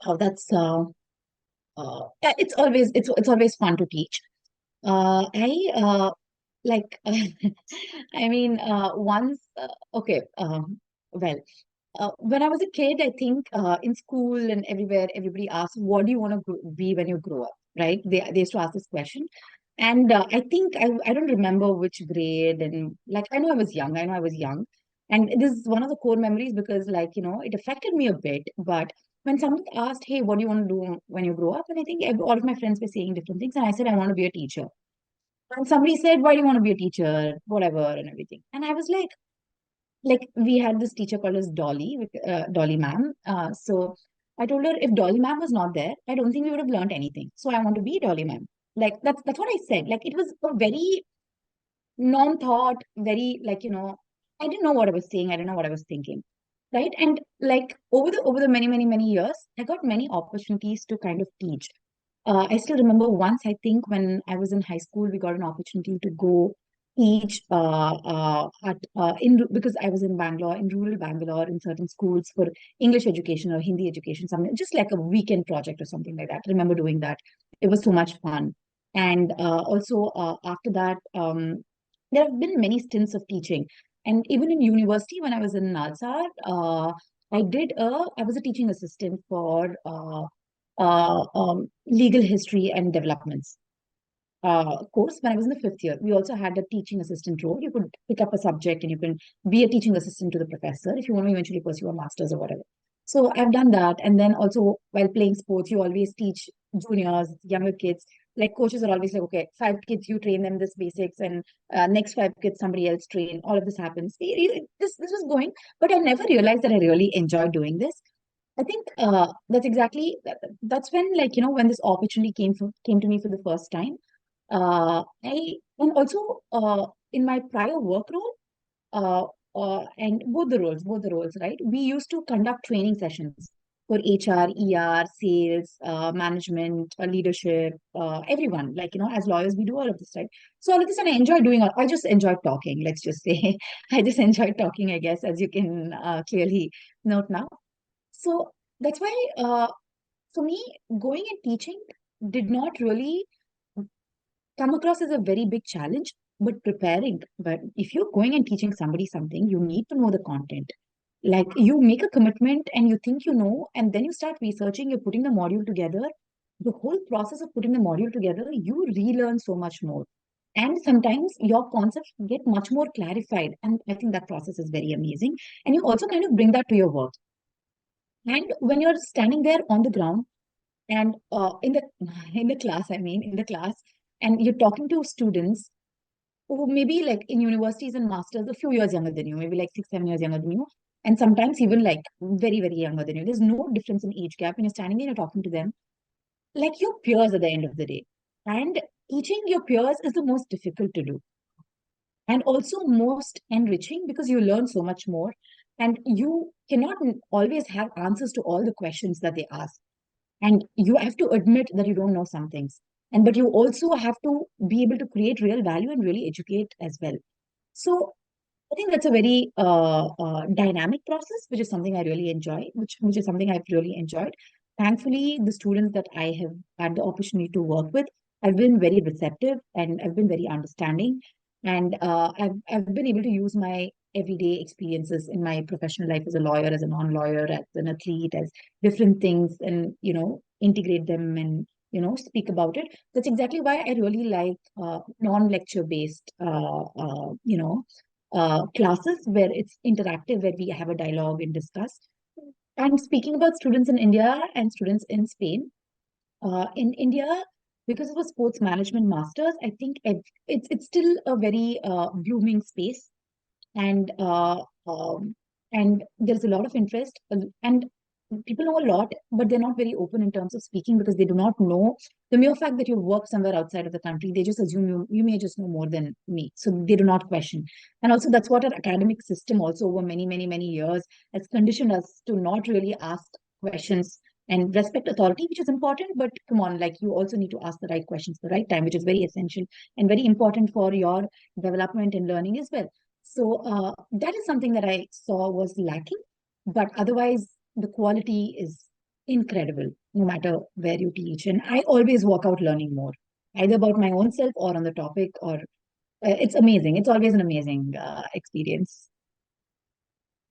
Oh, that's yeah, it's always fun to teach. I like I mean once okay well when I was a kid, I think in school and everywhere, everybody asked, "What do you want to be when you grow up?" Right? They used to ask this question, and I think I don't remember which grade, and like I know I was young. I know I was young, and this is one of the core memories because it affected me a bit. But when someone asked, "Hey, what do you want to do when you grow up?" and I think all of my friends were saying different things, and I said, "I want to be a teacher." And somebody said, "Why do you want to be a teacher?" Whatever and everything, and I was like we had this teacher called as Dolly, Dolly ma'am. So I told her if Dolly ma'am was not there, I don't think we would have learned anything. So I want to be Dolly ma'am. Like that's what I said. Like it was a very non-thought, very I didn't know what I was saying. I didn't know what I was thinking. Right. And like over the many, many, many years, I got many opportunities to kind of teach. I still remember once, I think when I was in high school, we got an opportunity to go teach because I was in Bangalore, in rural Bangalore, in certain schools for English education or Hindi education, something just like a weekend project or something like that. I remember doing that. It was so much fun. And also after that, there have been many stints of teaching. And even in university, when I was in Nalsar, I was a teaching assistant for legal history and developments course when I was in the fifth year. We also had a teaching assistant role. You could pick up a subject and you can be a teaching assistant to the professor if you want to eventually pursue a master's or whatever. So I've done that. And then also while playing sports, you always teach juniors, younger kids. Like coaches are always like, okay, 5 kids, you train them this basics, and next 5 kids, somebody else train. All of this happens. This was going, but I never realized that I really enjoyed doing this. I think that's when when this opportunity came to me for the first time. I and also in my prior work role, and both the roles, right? We used to conduct training sessions for HR, ER, sales, management, leadership, everyone. As lawyers, we do all of this, right? So all of this, and I enjoy doing. I just enjoy talking. Let's just say, I just enjoy talking. I guess, as you can clearly note now. So that's why, for me, going and teaching did not really come across as a very big challenge, but preparing. But if you're going and teaching somebody something, you need to know the content. Like you make a commitment and you think you know, and then you start researching, you're putting the module together. The whole process of putting the module together, you relearn so much more. And sometimes your concepts get much more clarified. And I think that process is very amazing. And you also kind of bring that to your work. And when you're standing there on the ground and in the in the class, I mean, in the class, and you're talking to students, who maybe like in universities and masters, a few years younger than you, maybe like 6, 7 years younger than you, and sometimes even like very, very younger than you. There's no difference in age gap when you're standing there and you're talking to them, like your peers at the end of the day. And teaching your peers is the most difficult to do, and also most enriching because you learn so much more, and you cannot always have answers to all the questions that they ask, and you have to admit that you don't know some things, and but you also have to be able to create real value and really educate as well. So I think that's a very dynamic process, which is something I really enjoy, which is something I've really enjoyed. Thankfully, the students that I have had the opportunity to work with, I've been very receptive and I've been very understanding, and I've been able to use my everyday experiences in my professional life as a lawyer, as a non-lawyer, as an athlete, as different things, and integrate them and speak about it. That's exactly why I really like non-lecture based classes where it's interactive, where we have a dialogue and discuss. And speaking about students in India and students in Spain, in India, because of a sports management masters, I think it's still a very blooming space, and and there's a lot of interest, and people know a lot, but they're not very open in terms of speaking because they do not know the mere fact that you work somewhere outside of the country. They just assume you may just know more than me, so they do not question. And also that's what our academic system also over many, many, many years has conditioned us to not really ask questions and respect authority, which is important, but come on, like you also need to ask the right questions at the right time, which is very essential and very important for your development and learning as well. So that is something that I saw was lacking, but otherwise the quality is incredible no matter where you teach. And I always walk out learning more, either about my own self or on the topic, or it's amazing. It's always an amazing experience.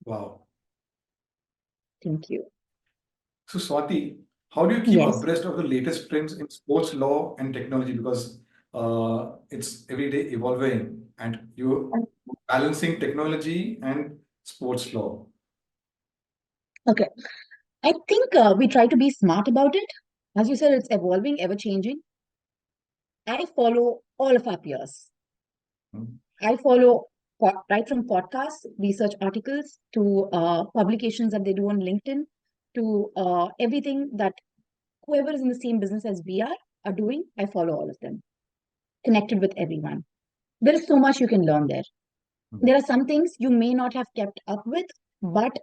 Wow. Thank you. So, Swati, how do you keep Yes. abreast of the latest trends in sports law and technology? Because it's every day evolving, and you're balancing technology and sports law. Okay. I think we try to be smart about it. As you said, it's evolving, ever changing. I follow all of our peers. Hmm. I follow right from podcasts, research articles, to publications that they do on LinkedIn, to everything that whoever is in the same business as we are doing. I follow all of them, connected with everyone. There is so much you can learn there. Hmm. There are some things you may not have kept up with, but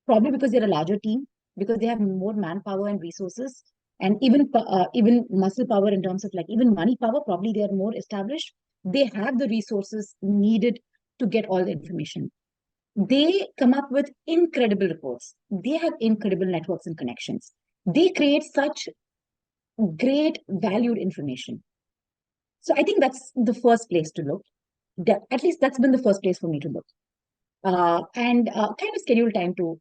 probably because they're a larger team, because they have more manpower and resources, and even muscle power in terms of like even money power. Probably they are more established. They have the resources needed to get all the information. They come up with incredible reports. They have incredible networks and connections. They create such great valued information. So I think that's the first place to look. At least that's been the first place for me to look. And kind of schedule time to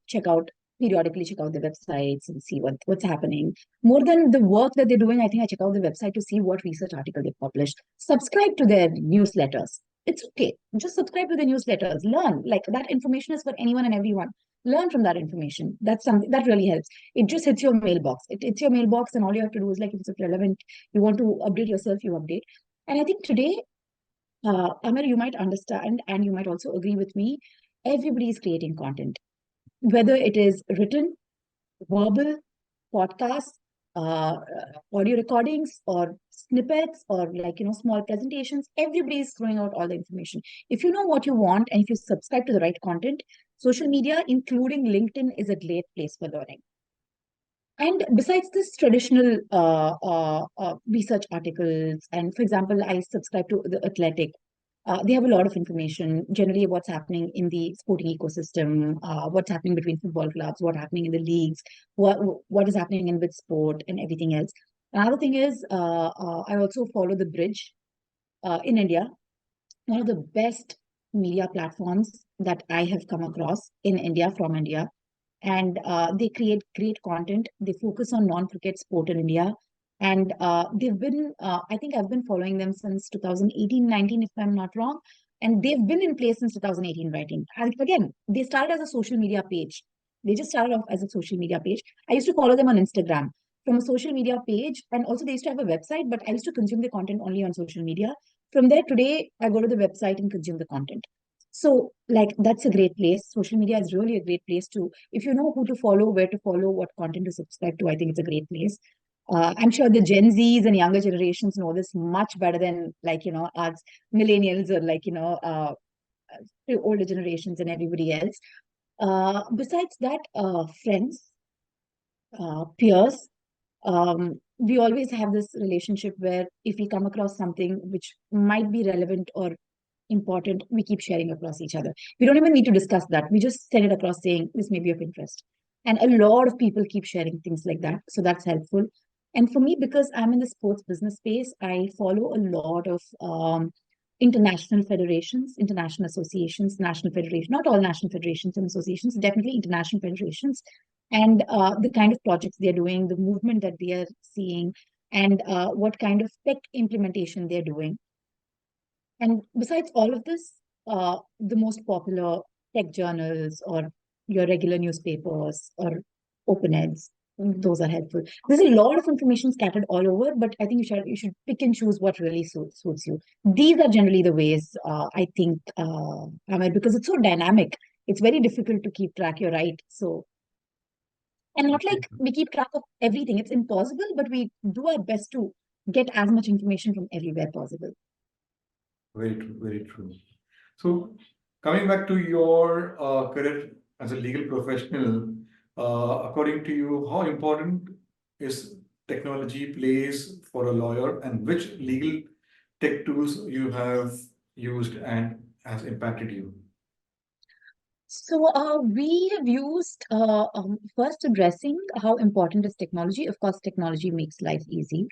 periodically check out the websites and see what's happening. More than the work that they're doing, I think I check out the website to see what research article they published. Subscribe to their newsletters. It's okay. Just subscribe to the newsletters. Learn. Like that information is for anyone and everyone. Learn from that information. That's something that really helps. It just hits your mailbox. It's your mailbox, and all you have to do is like if it's relevant, you want to update yourself, you update. And I think today, Amir, you might understand and you might also agree with me. Everybody is creating content, whether it is written, verbal, podcasts, audio recordings, or snippets, or like small presentations. Everybody is throwing out all the information. If you know what you want and if you subscribe to the right content, social media, including LinkedIn, is a great place for learning. And besides this traditional research articles, and for example, I subscribe to The Athletic. They have a lot of information, generally what's happening in the sporting ecosystem, what's happening between football clubs, what's happening in the leagues, what is happening in with sport and everything else. Another thing is, I also follow The Bridge in India, one of the best media platforms that I have come across in India, from India. And they create great content. They focus on non-cricket sport in India. And they've been, I think I've been following them since 2018-19, if I'm not wrong. And they've been in place since 2018 writing. And again, they started as a social media page. They just started off as a social media page. I used to follow them on Instagram from a social media page. And also they used to have a website, but I used to consume their content only on social media. From there, today, I go to the website and consume the content. So, like, that's a great place. Social media is really a great place to, if you know who to follow, where to follow, what content to subscribe to, I think it's a great place. I'm sure the Gen Zs and younger generations know this much better than, like, us millennials or, like, the older generations and everybody else. Besides that, friends, peers, we always have this relationship where if we come across something which might be relevant or important, we keep sharing across each other. We don't even need to discuss that. We just send it across saying this may be of interest. And a lot of people keep sharing things like that. So that's helpful. And for me, because I'm in the sports business space, I follow a lot of international federations, international associations, national federations, not all national federations and associations, definitely international federations, and the kind of projects they're doing, the movement that they are seeing, and what kind of tech implementation they're doing. And besides all of this, the most popular tech journals or your regular newspapers or open eds, those are helpful. There's a lot of information scattered all over, but I think you should pick and choose what really suits you. These are generally the ways I think, Ahmed, because it's so dynamic. It's very difficult to keep track. You're right. So, and not like we keep track of everything. It's impossible, but we do our best to get as much information from everywhere possible. Very true, very true. So, coming back to your career as a legal professional, according to you, how important is technology plays for a lawyer, and which legal tech tools you have used and has impacted you? So we have used first addressing how important is technology. Of course, technology makes life easy,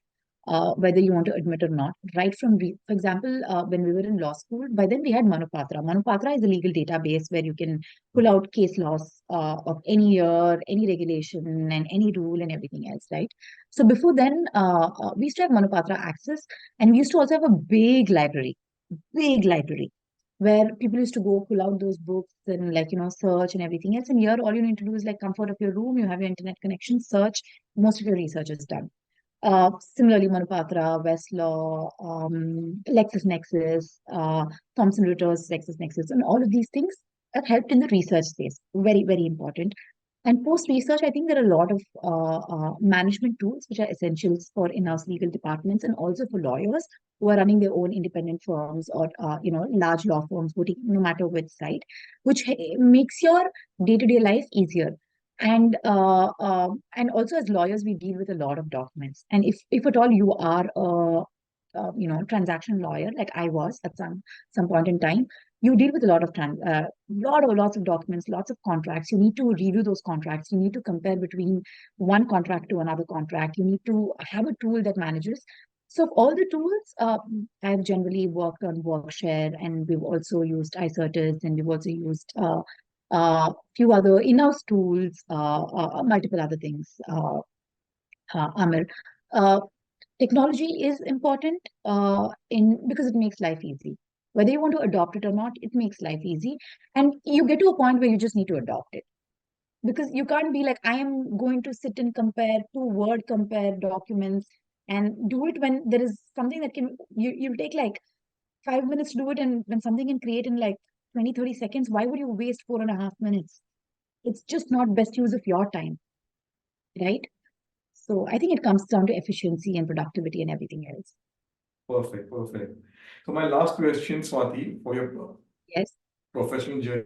whether you want to admit or not. Right from, for example, when we were in law school, by then we had Manupatra. Manupatra is a legal database where you can pull out case laws of any year, any regulation, and any rule and everything else, right? So before then, we used to have Manupatra access, and we used to also have a big library where people used to go pull out those books and, like, search and everything else. And here all you need to do is, like, comfort of your room, you have your internet connection, search, most of your research is done. Similarly, Manupatra, Westlaw, LexisNexis, Thomson Reuters, LexisNexis, and all of these things have helped in the research space. Very, very important. And post research, I think there are a lot of management tools which are essentials for in-house legal departments and also for lawyers who are running their own independent firms or large law firms, no matter which side, which makes your day-to-day life easier. And also as lawyers, we deal with a lot of documents. And if at all you are a transaction lawyer, like I was at some point in time, you deal with a lot of lots of documents, lots of contracts. You need to review those contracts. You need to compare between one contract to another contract. You need to have a tool that manages. So all the tools, I've generally worked on Workshare, and we've also used iCertis, and we've also used few other in-house tools, multiple other things, Amir. Uh, Technology is important because it makes life easy. Whether you want to adopt it or not, it makes life easy. And you get to a point where you just need to adopt it. Because you can't be like, I am going to sit and word compare documents and do it when there is something that you'll take like 5 minutes to do it, and when something can create in like 20-30 seconds, why would you waste 4.5 minutes? It's just not best use of your time, right? So I think it comes down to efficiency and productivity and everything else. Perfect, perfect. So, my last question, Swati, for your Yes. professional journey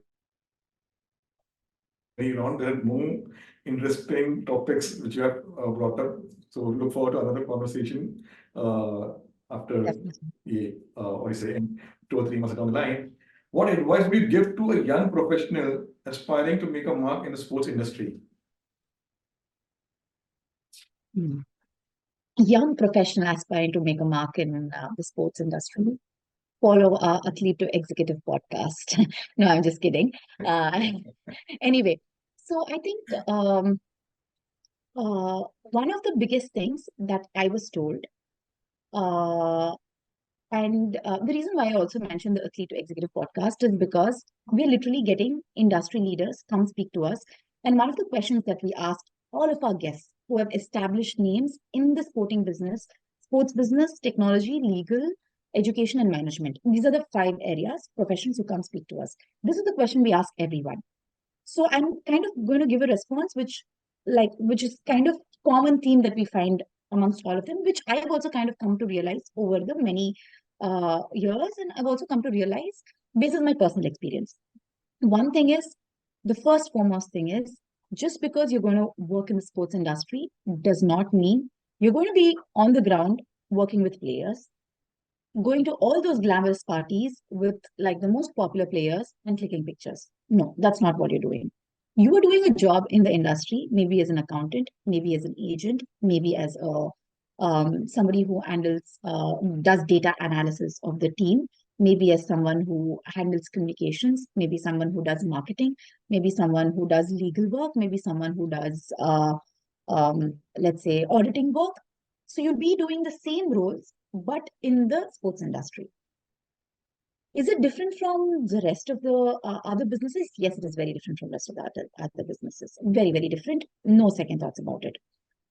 on, there are more interesting topics which you have brought up. So, look forward to another conversation after Definitely. what do you say, in 2 or 3 months down the line. What advice would you give to a young professional aspiring to make a mark in the sports industry? Young professional aspiring to make a mark in the sports industry, follow our Athlete to Executive podcast. No, I'm just kidding. Anyway, so I think one of the biggest things that I was told, and the reason why I also mentioned the Athlete to Executive podcast is because we're literally getting industry leaders come speak to us. And one of the questions that we asked all of our guests who have established names in the sports business, technology, legal, education, and management. These are the 5 areas, professions who come speak to us. This is the question we ask everyone. So I'm kind of going to give a response which is kind of common theme that we find amongst all of them, which I've also kind of come to realize over the many years, and I've also come to realize based on my personal experience. One thing is, the first foremost thing is, just because you're going to work in the sports industry does not mean you're going to be on the ground working with players, going to all those glamorous parties with like the most popular players and clicking pictures. No, that's not what you're doing. You are doing a job in the industry, maybe as an accountant, maybe as an agent, maybe as a somebody who handles does data analysis of the team, maybe as someone who handles communications, maybe someone who does marketing, maybe someone who does legal work, maybe someone who does let's say auditing work. So you'll be doing the same roles, but in the sports industry. Is it different from the rest of the other businesses? Yes, it is very different from the rest of the other businesses. Very, very different. No second thoughts about it.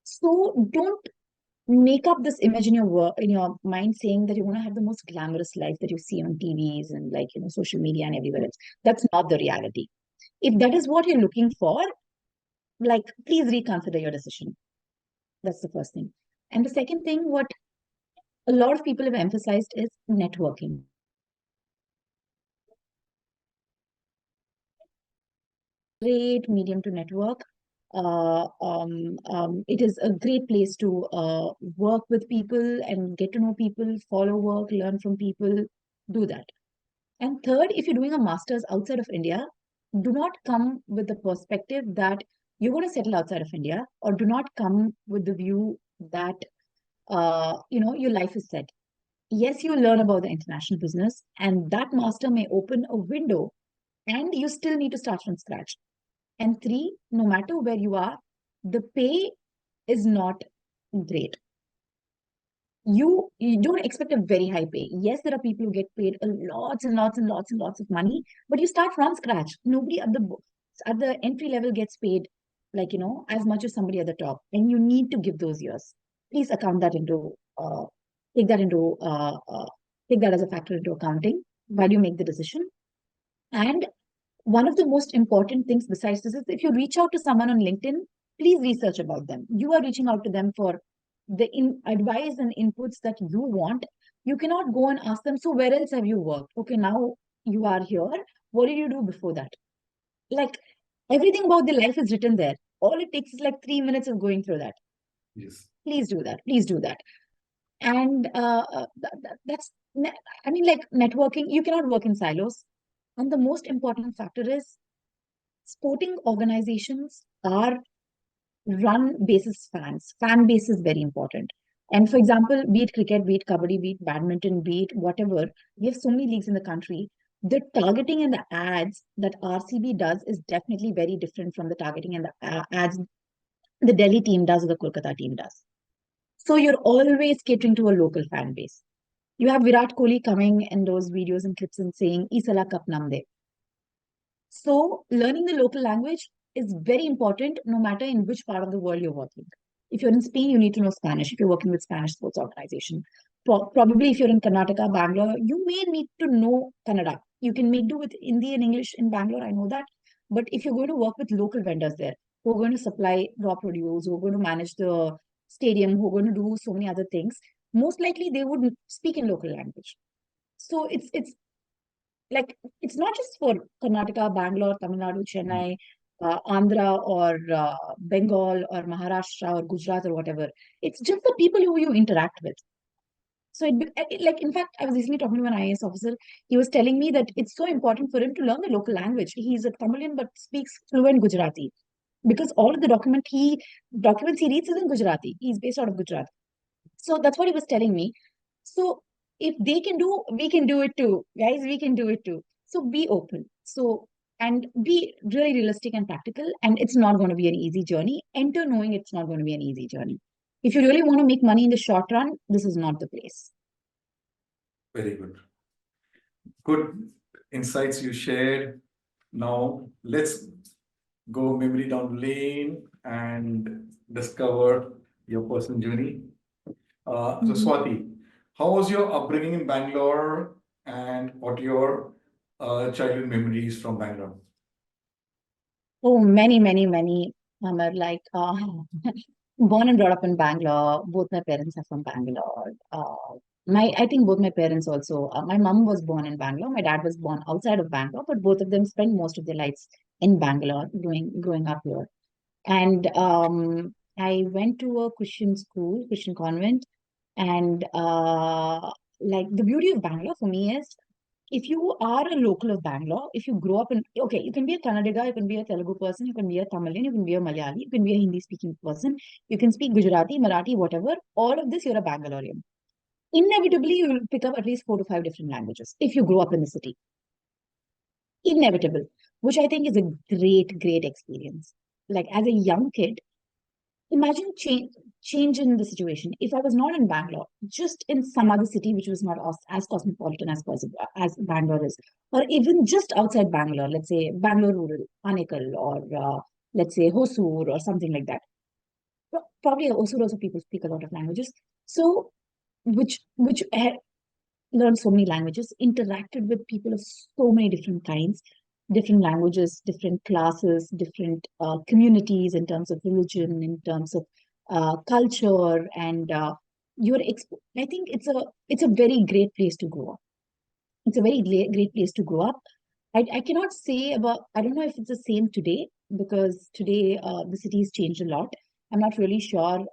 So don't make up this image in your mind saying that you're going to have the most glamorous life that you see on TVs and like social media and everywhere else. That's not the reality. If that is what you're looking for, like please reconsider your decision. That's the first thing. And the second thing, what a lot of people have emphasized is networking. Great medium to network. It is a great place to work with people and get to know people, follow work, learn from people, do that. And third, if you're doing a master's outside of India, do not come with the perspective that you're going to settle outside of India, or do not come with the view that your life is set. Yes, you learn about the international business, and that master may open a window, and you still need to start from scratch. And 3, no matter where you are, the pay is not great. You don't expect a very high pay. Yes, there are people who get paid a lots and lots and lots and lots of money, but you start from scratch. Nobody at the entry level gets paid like as much as somebody at the top, and you need to give those years. Please account that into take that into take that as a factor into accounting while you make the decision. And one of the most important things besides this is, if you reach out to someone on LinkedIn, please research about them. You are reaching out to them for the advice and inputs that you want. You cannot go and ask them, so where else have you worked? Okay, now you are here. What did you do before that? Like everything about the life is written there. All it takes is like 3 minutes of going through that. Yes. Please do that. Please do that. And that's, I mean, like networking, you cannot work in silos. And the most important factor is, sporting organizations are run basis fans. Fan base is very important. And for example, be it cricket, be it kabaddi, be it badminton, be it whatever, we have so many leagues in the country. The targeting and the ads that RCB does is definitely very different from the targeting and the ads the Delhi team does or the Kolkata team does. So you're always catering to a local fan base. You have Virat Kohli coming in those videos and clips and saying, Isala Cup Namde. So learning the local language is very important no matter in which part of the world you're working. If you're in Spain, you need to know Spanish if you're working with Spanish sports organization. Probably if you're in Karnataka, Bangalore, you may need to know Kannada. You can make do with Hindi and English in Bangalore, I know that. But if you're going to work with local vendors there, who are going to supply raw produce, who are going to manage the stadium, who are going to do so many other things, most likely they would speak in local language. So it's like, it's not just for Karnataka, Bangalore, Tamil Nadu, Chennai, Andhra, or Bengal, or Maharashtra, or Gujarat, or whatever. It's just the people who you interact with. So like, in fact, I was recently talking to an IAS officer. He was telling me that it's so important for him to learn the local language. He's a Tamilian but speaks fluent Gujarati, because all of the documents he reads is in Gujarati. He's based out of Gujarat. So that's what he was telling me. So if they can do, we can do it too, guys. We can do it too. So be open. So, and be really realistic and practical. And it's not going to be an easy journey. Enter knowing it's not going to be an easy journey. If you really want to make money in the short run, this is not the place. Very good. Good insights you shared. Now let's go memory down lane and discover your personal journey. So Swati, How was your upbringing in Bangalore, and what your childhood memories from Bangalore? Oh, many. Like, born and brought up in Bangalore. Both my parents are from Bangalore. I think both my parents also. My mom was born in Bangalore. My dad was born outside of Bangalore, but both of them spent most of their lives in Bangalore, growing up here. And I went to a Christian school, Christian convent, and like the beauty of Bangalore for me is if you are a local of Bangalore, if you grow up in, okay, you can be a Kannadiga, you can be a Telugu person, you can be a Tamilian, you can be a Malayali, you can be a Hindi speaking person, you can speak Gujarati, Marathi, whatever. All of this, you're a Bangalorean. Inevitably, you will pick up at least 4 to 5 different languages if you grow up in the city. Inevitable, which I think is a great experience. Like as a young kid, imagine change in the situation. If I was not in Bangalore, just in some other city which was not as cosmopolitan as Bangalore is, or even just outside Bangalore, let's say Bangalore rural, Anekal, or let's say Hosur or something like that. Probably Hosur also people speak a lot of languages. So which learned so many languages, interacted with people of so many different kinds, different languages, different classes, different communities in terms of religion, in terms of culture, and I think it's a very great place to grow up. It's a very great place to grow up. I cannot say about, I don't know if it's the same today because today the city has changed a lot. I'm not really sure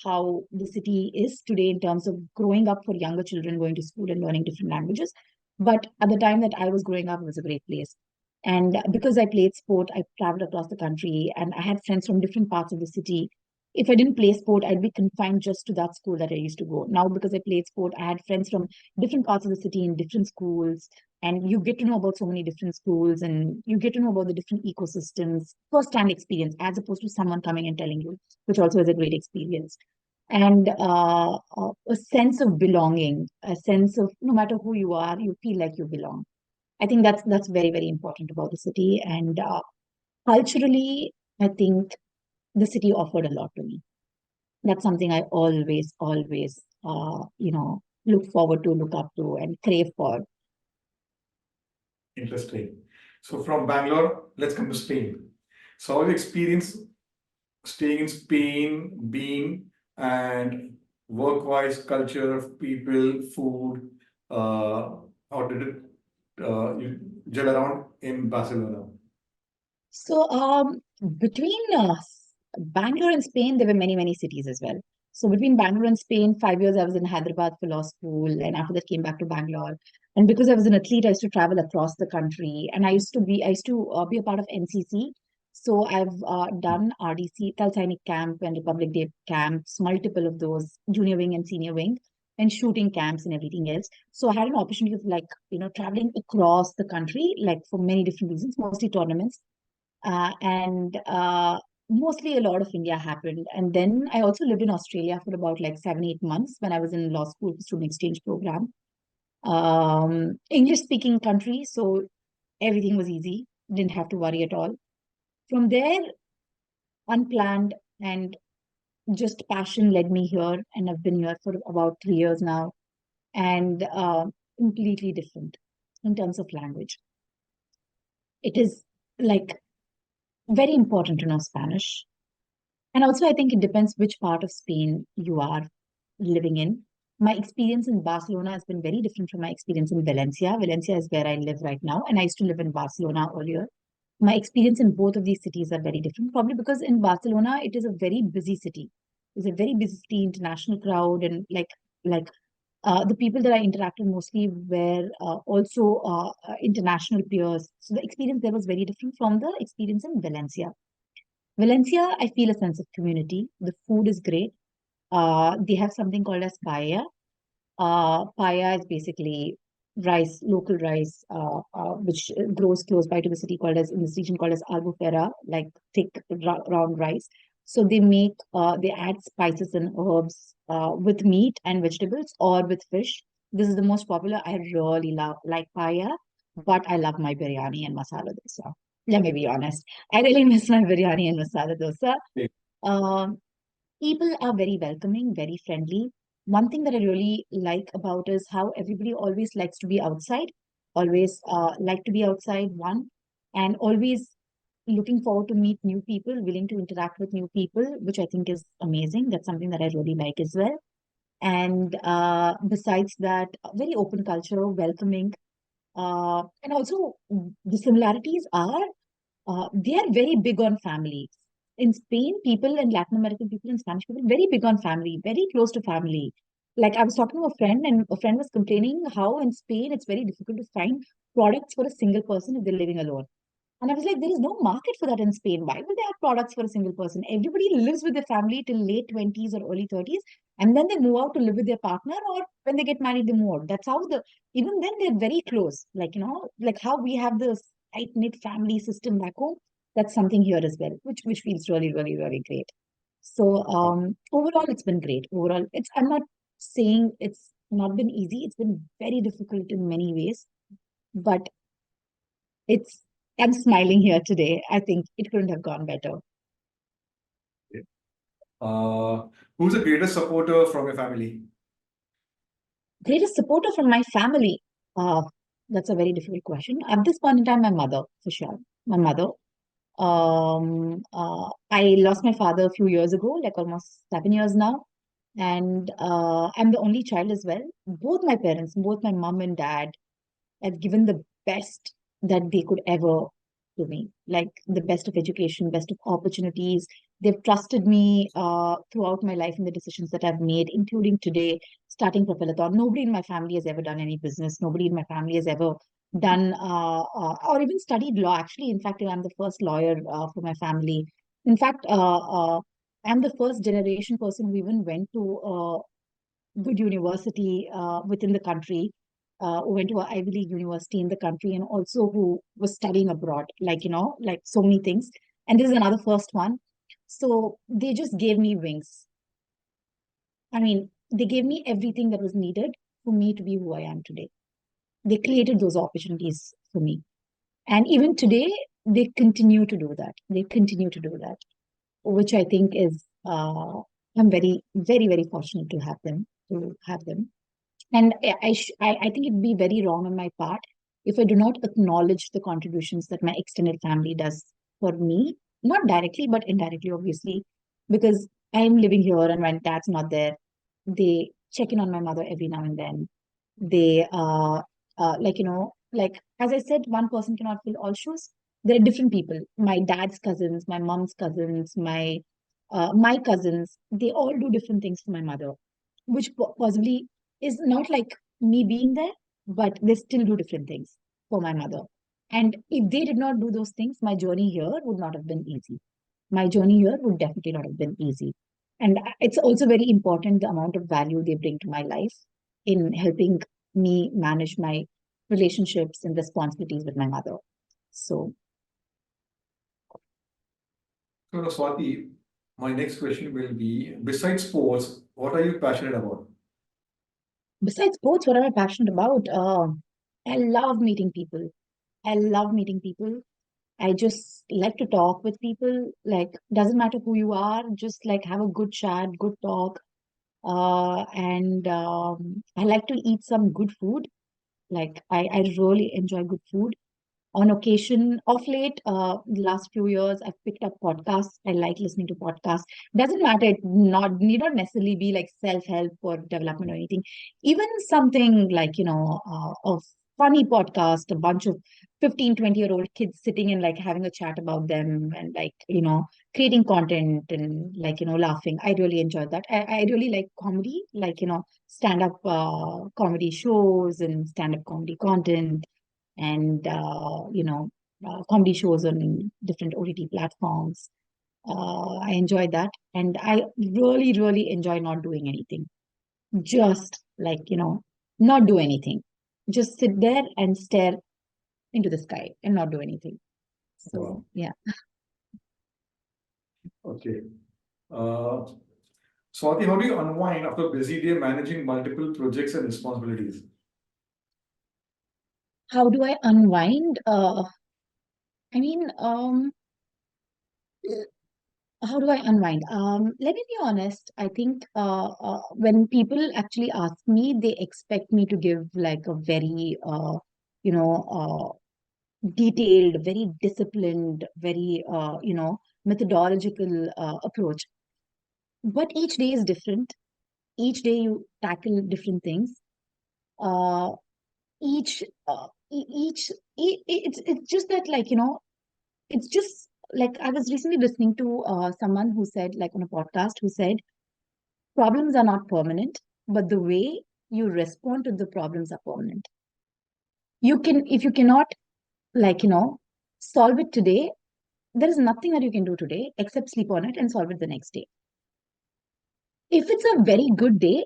how the city is today in terms of growing up for younger children, going to school and learning different languages. But at the time that I was growing up, it was a great place. And because I played sport, I traveled across the country and I had friends from different parts of the city. If I didn't play sport, I'd be confined just to that school that I used to go. Now, because I played sport, I had friends from different parts of the city in different schools, and you get to know about so many different schools, and you get to know about the different ecosystems, first-hand experience, as opposed to someone coming and telling you, which also is a great experience. And a sense of belonging, a sense of no matter who you are, you feel like you belong. I think that's very important about the city. And culturally, I think the city offered a lot to me. That's something I always, look forward to, look up to, and crave for. Interesting. So from Bangalore, let's come to Spain. So how you experience staying in Spain, being and work-wise, culture of people, food, how did it you gel around in Barcelona? So, between Bangalore and Spain, there were many cities as well. So, between Bangalore and Spain, 5 years I was in Hyderabad for law school, and after that came back to Bangalore. And because I was an athlete, I used to travel across the country, and I used to be a part of NCC. So, I've done RDC, Thalsainik Camp, and Republic Day camps, multiple of those, junior wing and senior wing, and shooting camps and everything else. So, I had an opportunity of traveling across the country, like for many different reasons, mostly tournaments and mostly a lot of India happened. And then I also lived in Australia for about like 7, 8 months when I was in law school for student exchange program. English speaking country, so everything was easy, didn't have to worry at all. From there, unplanned and just passion led me here, and I've been here for about 3 years now, and completely different in terms of language. It is like very important to know Spanish. And also, I think it depends which part of Spain you are living in. My experience in Barcelona has been very different from my experience in Valencia. Valencia is where I live right now, and I used to live in Barcelona earlier. My experience in both of these cities are very different, probably because in Barcelona, it is a very busy city. It's a very busy city, international crowd, and the people that I interacted mostly were also international peers. So the experience there was very different from the experience in Valencia. Valencia, I feel a sense of community. The food is great. They have something called as paella. Paella is basically rice, local rice, which grows close by to the city called as in this region called as albufera, like thick round rice. So they add spices and herbs with meat and vegetables or with fish. This is the most popular. I really love like paella, but I love my biryani and masala dosa. Let me be honest. I really miss my biryani and masala dosa. Yeah. Um, People are very welcoming, very friendly. one thing that I really like about is how everybody always likes to be outside, always like to be outside, one, and always looking forward to meet new people, willing to interact with new people, which I think is amazing. That's something that I really like as well. And besides that, a very open culture, welcoming, and also the similarities are they are very big on families. In Spain, people and Latin American people and Spanish people very big on family, very close to family. Like I was talking to a friend, and a friend was complaining how in Spain it's very difficult to find products for a single person if they're living alone. And I was like, there is no market for that in Spain. Why would they have products for a single person? Everybody lives with their family till late 20s or early 30s, and then they move out to live with their partner, or when they get married, they move out. That's how even then they're very close. Like, like how we have this tight-knit family system back home. That's something here as well, which feels really, really, really great. So overall, it's been great. Overall, I'm not saying it's not been easy. It's been very difficult in many ways, but it's I'm smiling here today. I think it couldn't have gone better. Uh, who's the greatest supporter from your family? Greatest supporter from my family. Uh, that's a very difficult question. At this point in time, my mother, for sure. My mother. I lost my father a few years ago, like almost 7 years now. And I'm the only child as well. Both my parents, both my mom and dad, have given the best that they could ever to me, like the best of education, best of opportunities. They've trusted me throughout my life in the decisions that I've made, including today starting Propellithon. Nobody in my family has ever done any business. Nobody in my family has ever done or even studied law. Actually, in fact, I'm the first lawyer for my family. In fact, I'm the first generation person who even went to good university within the country, who went to an Ivy League university in the country, and also who was studying abroad, like, like so many things. And this is another first one. So they just gave me wings. I mean, they gave me everything that was needed for me to be who I am today. They created those opportunities for me. And even today, they continue to do that. They continue to do that, which I think is, I'm very, very, very fortunate to have them, to have them. And I think it'd be very wrong on my part if I do not acknowledge the contributions that my extended family does for me, not directly, but indirectly, obviously, because I'm living here and my dad's not there. They check in on my mother every now and then. They, like, like as I said, one person cannot fill all shoes. There are different people. My dad's cousins, my mom's cousins, my cousins, they all do different things for my mother, which possibly is not like me being there, but they still do different things for my mother. And if they did not do those things, my journey here would not have been easy. My journey here would definitely not have been easy. And it's also very important the amount of value they bring to my life in helping me manage my relationships and responsibilities with my mother. So, So, Swati, my next question will be, besides sports, what are you passionate about? besides sports, what am I passionate about? I love meeting people. I love meeting people. I just like to talk with people. Like, doesn't matter who you are, just like have a good chat, good talk. And I like to eat some good food. Like, I really enjoy good food. On occasion, of late, the last few years, I've picked up podcasts. I like listening to podcasts. Doesn't matter, it not need not necessarily be like self-help or development or anything. Even something like, a funny podcast, a bunch of 15, 20-year-old kids sitting and like having a chat about them and like, creating content and like, laughing. I really enjoy that. I really like comedy, like, stand-up comedy shows and stand-up comedy content and comedy shows on different OTT platforms. I enjoy that, and I really, really enjoy not doing anything. Just like not do anything. Just sit there and stare into the sky and not do anything. Wow. So yeah. Okay. Uh, Swati, how do you unwind after a busy day managing multiple projects and responsibilities? How do I unwind? I mean, How do I unwind? Let me be honest. I think when people actually ask me, they expect me to give like a very, you know, detailed, very disciplined, very, methodological approach. But each day is different. Each day you tackle different things. Uh, each, each, it's just that, like, it's just like I was recently listening to someone who said, like on a podcast, who said, problems are not permanent, but the way you respond to the problems are permanent. You can, if you cannot, like, solve it today, there is nothing that you can do today except sleep on it and solve it the next day. If it's a very good day,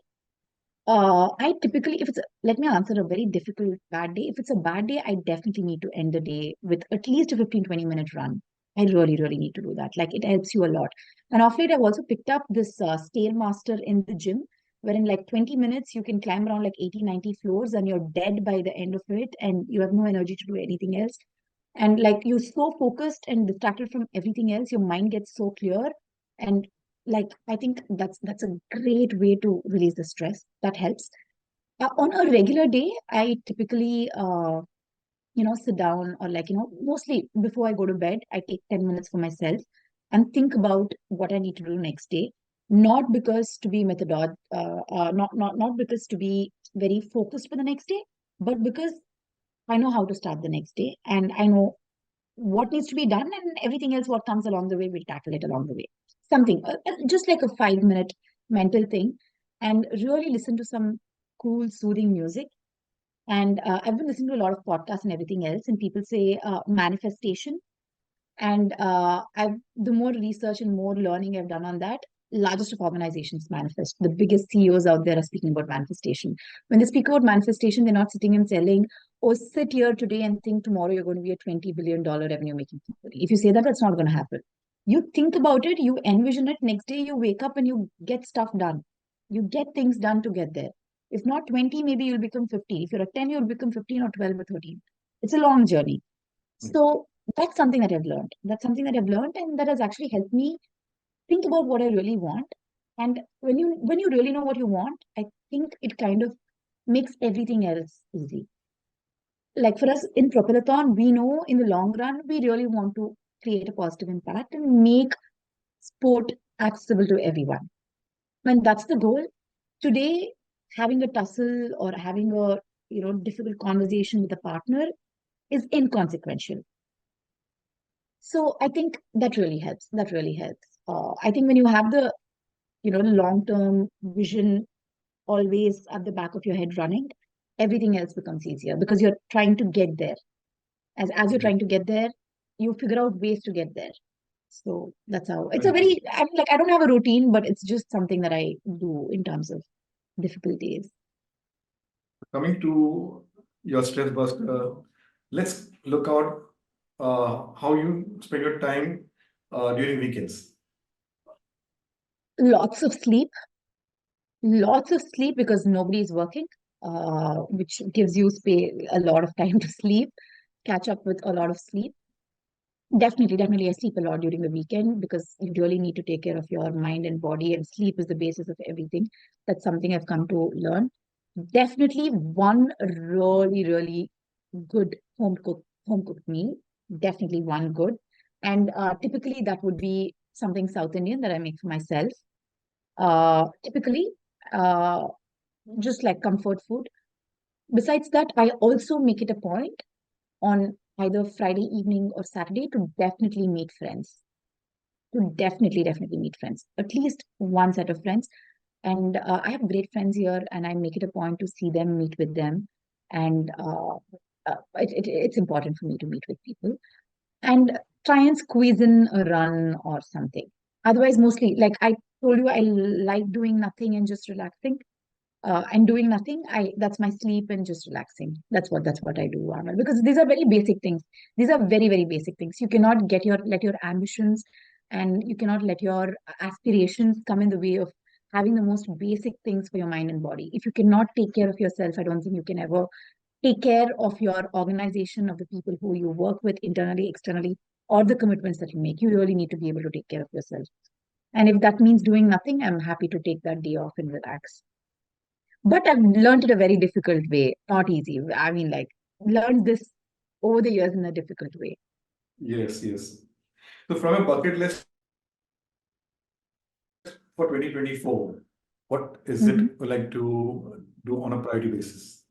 I typically, if it's, let me answer a very difficult bad day. If it's a bad day, I definitely need to end the day with at least a 15-20 minute run. I really, really need to do that. Like it helps you a lot. And of late, I've also picked up this Stairmaster in the gym, where in like 20 minutes, you can climb around like 80, 90 floors and you're dead by the end of it and you have no energy to do anything else. And like you're so focused and distracted from everything else, your mind gets so clear. And like I think that's a great way to release the stress. That helps. On a regular day, I typically sit down, or like, mostly before I go to bed, I take 10 minutes for myself and think about what I need to do next day. Not because to be not because to be very focused for the next day, but because I know how to start the next day and I know what needs to be done, and everything else what comes along the way, we'll tackle it along the way. Something just like a 5 minute mental thing, and really listen to some cool soothing music. And I've been listening to a lot of podcasts and everything else, and people say manifestation. And I've the more research and more learning I've done on that, largest of organizations manifest. The biggest CEOs out there are speaking about manifestation. When they speak about manifestation, they're not sitting and telling, "Oh, sit here today and think tomorrow you're going to be a $20 billion revenue making company." If you say that, that's not going to happen. You think about it, you envision it. Next day, you wake up and you get stuff done. You get things done to get there. If not 20, maybe you'll become 50. If you're a 10, you'll become 15 or 12 or 13. It's a long journey. So that's something that I've learned. That's something that I've learned, and that has actually helped me think about what I really want. And when you really know what you want, I think it kind of makes everything else easy. Like for us in Propelathon, we know in the long run, we really want to create a positive impact and make sport accessible to everyone. And that's the goal. Today, having a tussle or having a difficult conversation with a partner is inconsequential. So I think that really helps. That really helps. I think when you have the long-term vision always at the back of your head running, everything else becomes easier because you're trying to get there. As you're trying to get there, you figure out ways to get there. So that's how it's a Very good. very, I'm like, I don't have a routine, but it's just something that I do in terms of difficulties. Coming to your stress buster, let's look out how you spend your time during weekends. Lots of sleep, lots of sleep because nobody is working, which gives you a lot of time to sleep, catch up with a lot of sleep. Definitely, definitely. I sleep a lot during the weekend because you really need to take care of your mind and body, and sleep is the basis of everything. That's something I've come to learn. Definitely one really, really good home cooked meal. Definitely one good. And typically that would be something South Indian that I make for myself. Typically, uh, just like comfort food. Besides that, I also make it a point on either Friday evening or Saturday to definitely meet friends. To definitely meet friends. At least one set of friends. And I have great friends here, and I make it a point to see them, meet with them. And it's important for me to meet with people and try and squeeze in a run or something. Otherwise, mostly, like I told you, I like doing nothing and just relaxing. And doing nothing, I that's my sleep and just relaxing. That's what I do, Amal, because these are very basic things. These are very, very basic things. You cannot let your ambitions and you cannot let your aspirations come in the way of having the most basic things for your mind and body. If you cannot take care of yourself, I don't think you can ever take care of your organization, of the people who you work with internally, externally. or the commitments that you make. You really need to be able to take care of yourself. And if that means doing nothing, I'm happy to take that day off and relax. But I've learned it a very difficult way, not easy. I mean, like, learned this over the years in a difficult way. Yes, yes. So from a bucket list for 2024, what is it Mhm. you like to do on a priority basis?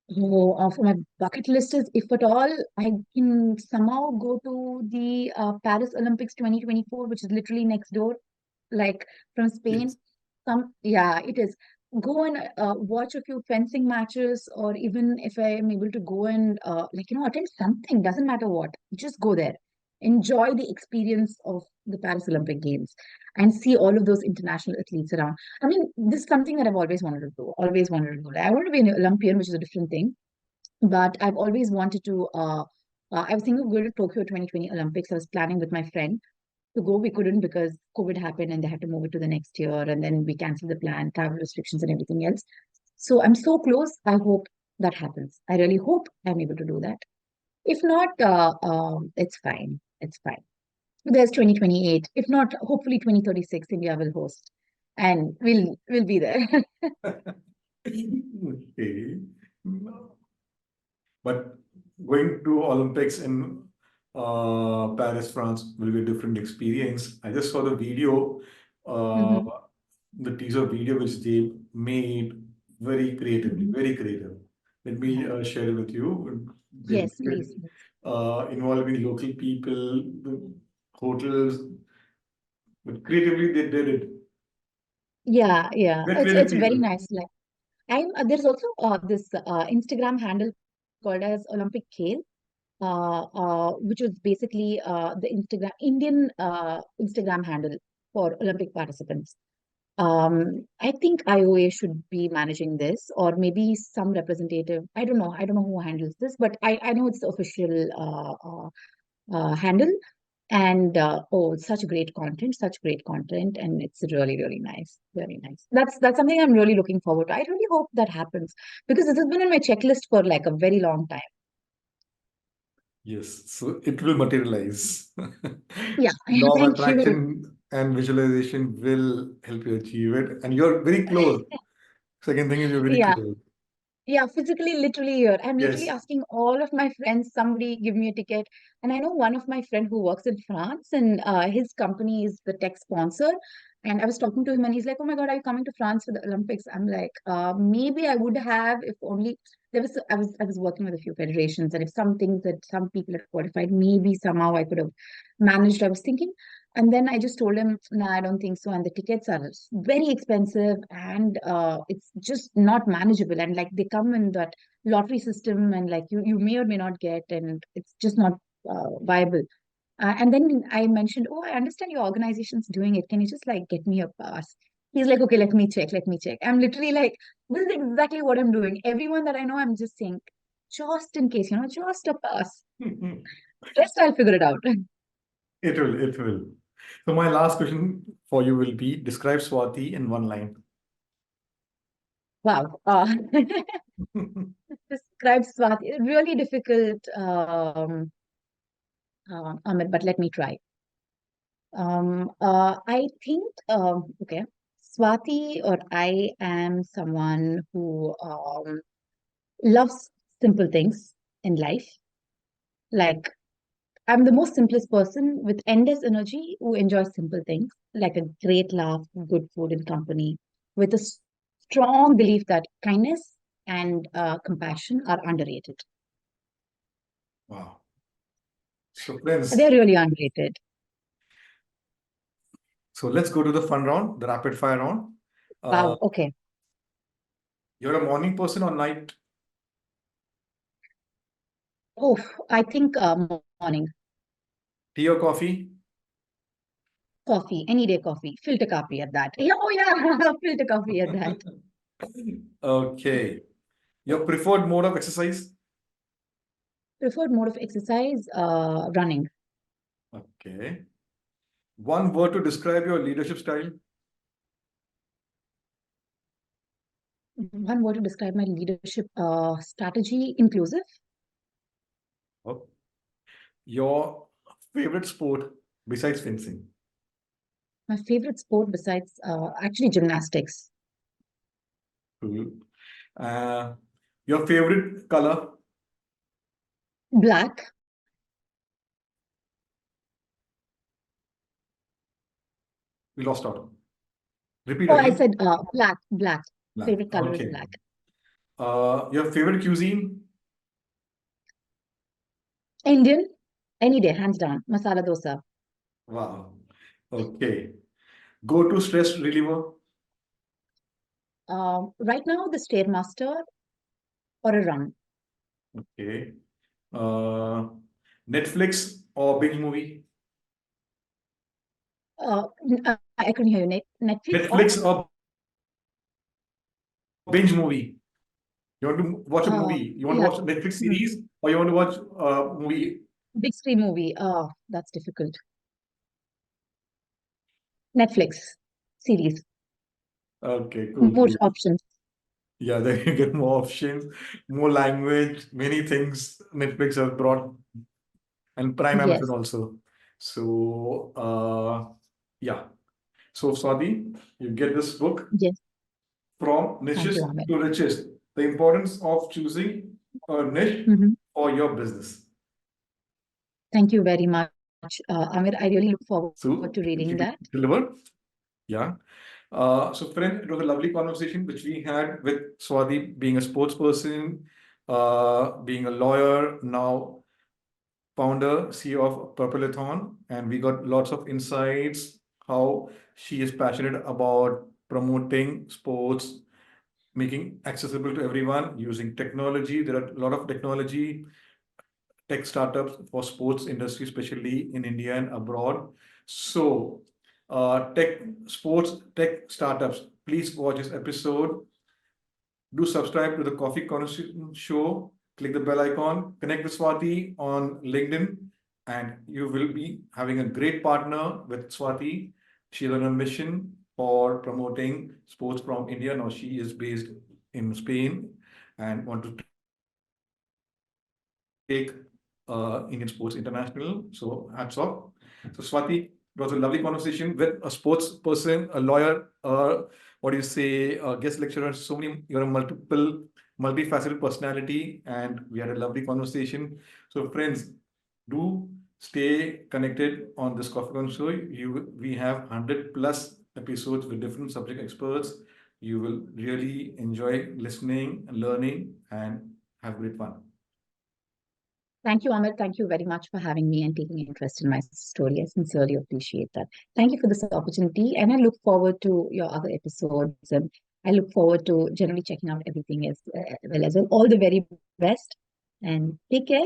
So, for my bucket list is, if at all, I can somehow go to the Paris Olympics 2024, which is literally next door, like from Yes. Spain. Yeah, it is. Go and watch a few fencing matches, or even if I am able to go and attend something, doesn't matter what, just go there. Enjoy the experience of the Paris Olympic Games and see all of those international athletes around. I mean, this is something that I've always wanted to do, always wanted to do. Like, I want to be an Olympian, which is a different thing, but I've always wanted to. I was thinking of going to Tokyo 2020 Olympics. I was planning with my friend to go. We couldn't because COVID happened and they had to move it to the next year. And then we canceled the plan, travel restrictions and everything else. So I'm so close. I hope that happens. I really hope I'm able to do that. If not, it's fine. It's fine. There's 2028. If not, hopefully 2036, India will host, and we'll be there. Okay. But going to Olympics in Paris, France will be a different experience. I just saw the video, uh, Mhm. the teaser video which they made very creatively, Mhm. very creative. Let me Yeah. share it with you. They Yes, made it please. involving local people, the hotels, but creatively they did it. Yeah, yeah. They're creative It's very people. nice. Like, I'm there's also this Instagram handle called as Olympic Kale, which was basically the Instagram Indian Instagram handle for Olympic participants. I think IOA should be managing this, or maybe some representative. I don't know. I don't know who handles this, but I know it's the official handle. And such great content, and it's really, really nice, very nice. That's something I'm really looking forward to. I really hope that happens because this has been in my checklist for like a very long time. Yes, so it will materialize. Yeah, Law of thank you. attraction and visualization will help you achieve it. And you're very close. Second thing is you're very Yeah. close. Yeah, physically, literally here. I'm literally Yes. asking all of my friends, somebody give me a ticket. And I know one of my friend who works in France, and his company is the tech sponsor. And I was talking to him and he's like, "Oh my God, are you coming to France for the Olympics?" I'm like, maybe I would have if only I was working with a few federations, and if some things that some people had qualified, maybe somehow I could have managed. I was thinking. And then I just told him, no, I don't think so. And the tickets are very expensive, and it's just not manageable. And like they come in that lottery system, and like you may or may not get, and it's just not viable. And then I mentioned, oh, I understand your organization's doing it. Can you just like get me a pass? He's like, okay, let me check, let me check. I'm literally like, this is exactly what I'm doing. Everyone that I know, I'm just saying, just in case, just a pass. Rest, I'll figure it out. It will, it will. So my last question for you will be describe Swati in one line. Wow. Describe Swathi. Really difficult, Amit, but let me try. I think, okay, Swathi, or I am someone who loves simple things in life. Like, I'm the most simplest person with endless energy who enjoys simple things, like a great laugh, good food and company, with a strong belief that kindness and compassion are underrated. Wow. So friends, They're really underrated. so let's go to the fun round, the rapid fire round. Uh, Wow. Okay. you're a morning person or night? Oh, I think morning Tea or coffee? coffee, any day coffee, filter coffee at that. Yeah, oh yeah, filter coffee at that. Okay. Your preferred mode of exercise? Preferred mode of exercise, running. Okay. One word to describe your leadership style? One word to describe my leadership strategy, inclusive. Oh. Your favorite sport besides fencing? My favorite sport besides actually gymnastics. Cool. Uh, your favorite color? Black. We lost out. Repeat Oh, I again. said black. Black. Black. Favorite color is Okay. black. Your favorite cuisine? Indian. Any day, hands down. Masala dosa. Wow. Okay. Go to stress reliever? Right now, the Stairmaster or a run. Okay. Uh, Netflix or binge movie? I couldn't hear you. Netflix or Netflix or binge movie? You want to watch a movie? You want to yeah. watch a Netflix Hmm. series or you want to watch a movie? Big screen movie. Oh, that's difficult. Netflix series. Okay, cool, More cool. options. Yeah, there you get more options, more language, many things Netflix has brought, and Prime Amazon Yes. also. So, yeah. So, Swati, you get this book, Yes. From Thank you, Niches Ahmed. to Riches, the importance of choosing a niche Mhm. for your business. Thank you very much, Ahmed. I really look forward So, to reading keep it that. delivered. Yeah. So, friend, it was a lovely conversation which we had with Swati, being a sports person, being a lawyer, now founder, CEO of Propellithon, and we got lots of insights how she is passionate about promoting sports, making accessible to everyone using technology. There are a lot of technology tech startups for sports industry, especially in India and abroad. So, tech sports tech startups, please watch this episode. Do subscribe to the Coffee Conversation Show. Click the bell icon. Connect with Swati on LinkedIn, and you will be having a great partner with Swati. She's on a mission for promoting sports from India. Now she is based in Spain and want to take Indian sports international. So hats off. So Swati, it was a lovely conversation with a sports person, a lawyer, what do you say, a guest lecturer. So many, you're a multifaceted personality, and we had a lovely conversation. So friends, do stay connected on this Coffee Con Show. We have 100 plus episodes with different subject experts. You will really enjoy listening, learning, and have great fun. Thank you, Ahmed. Thank you very much for having me and taking interest in my story. I sincerely appreciate that. Thank you for this opportunity, and I look forward to your other episodes. And I look forward to generally checking out everything as well as well. All the very best, and take care.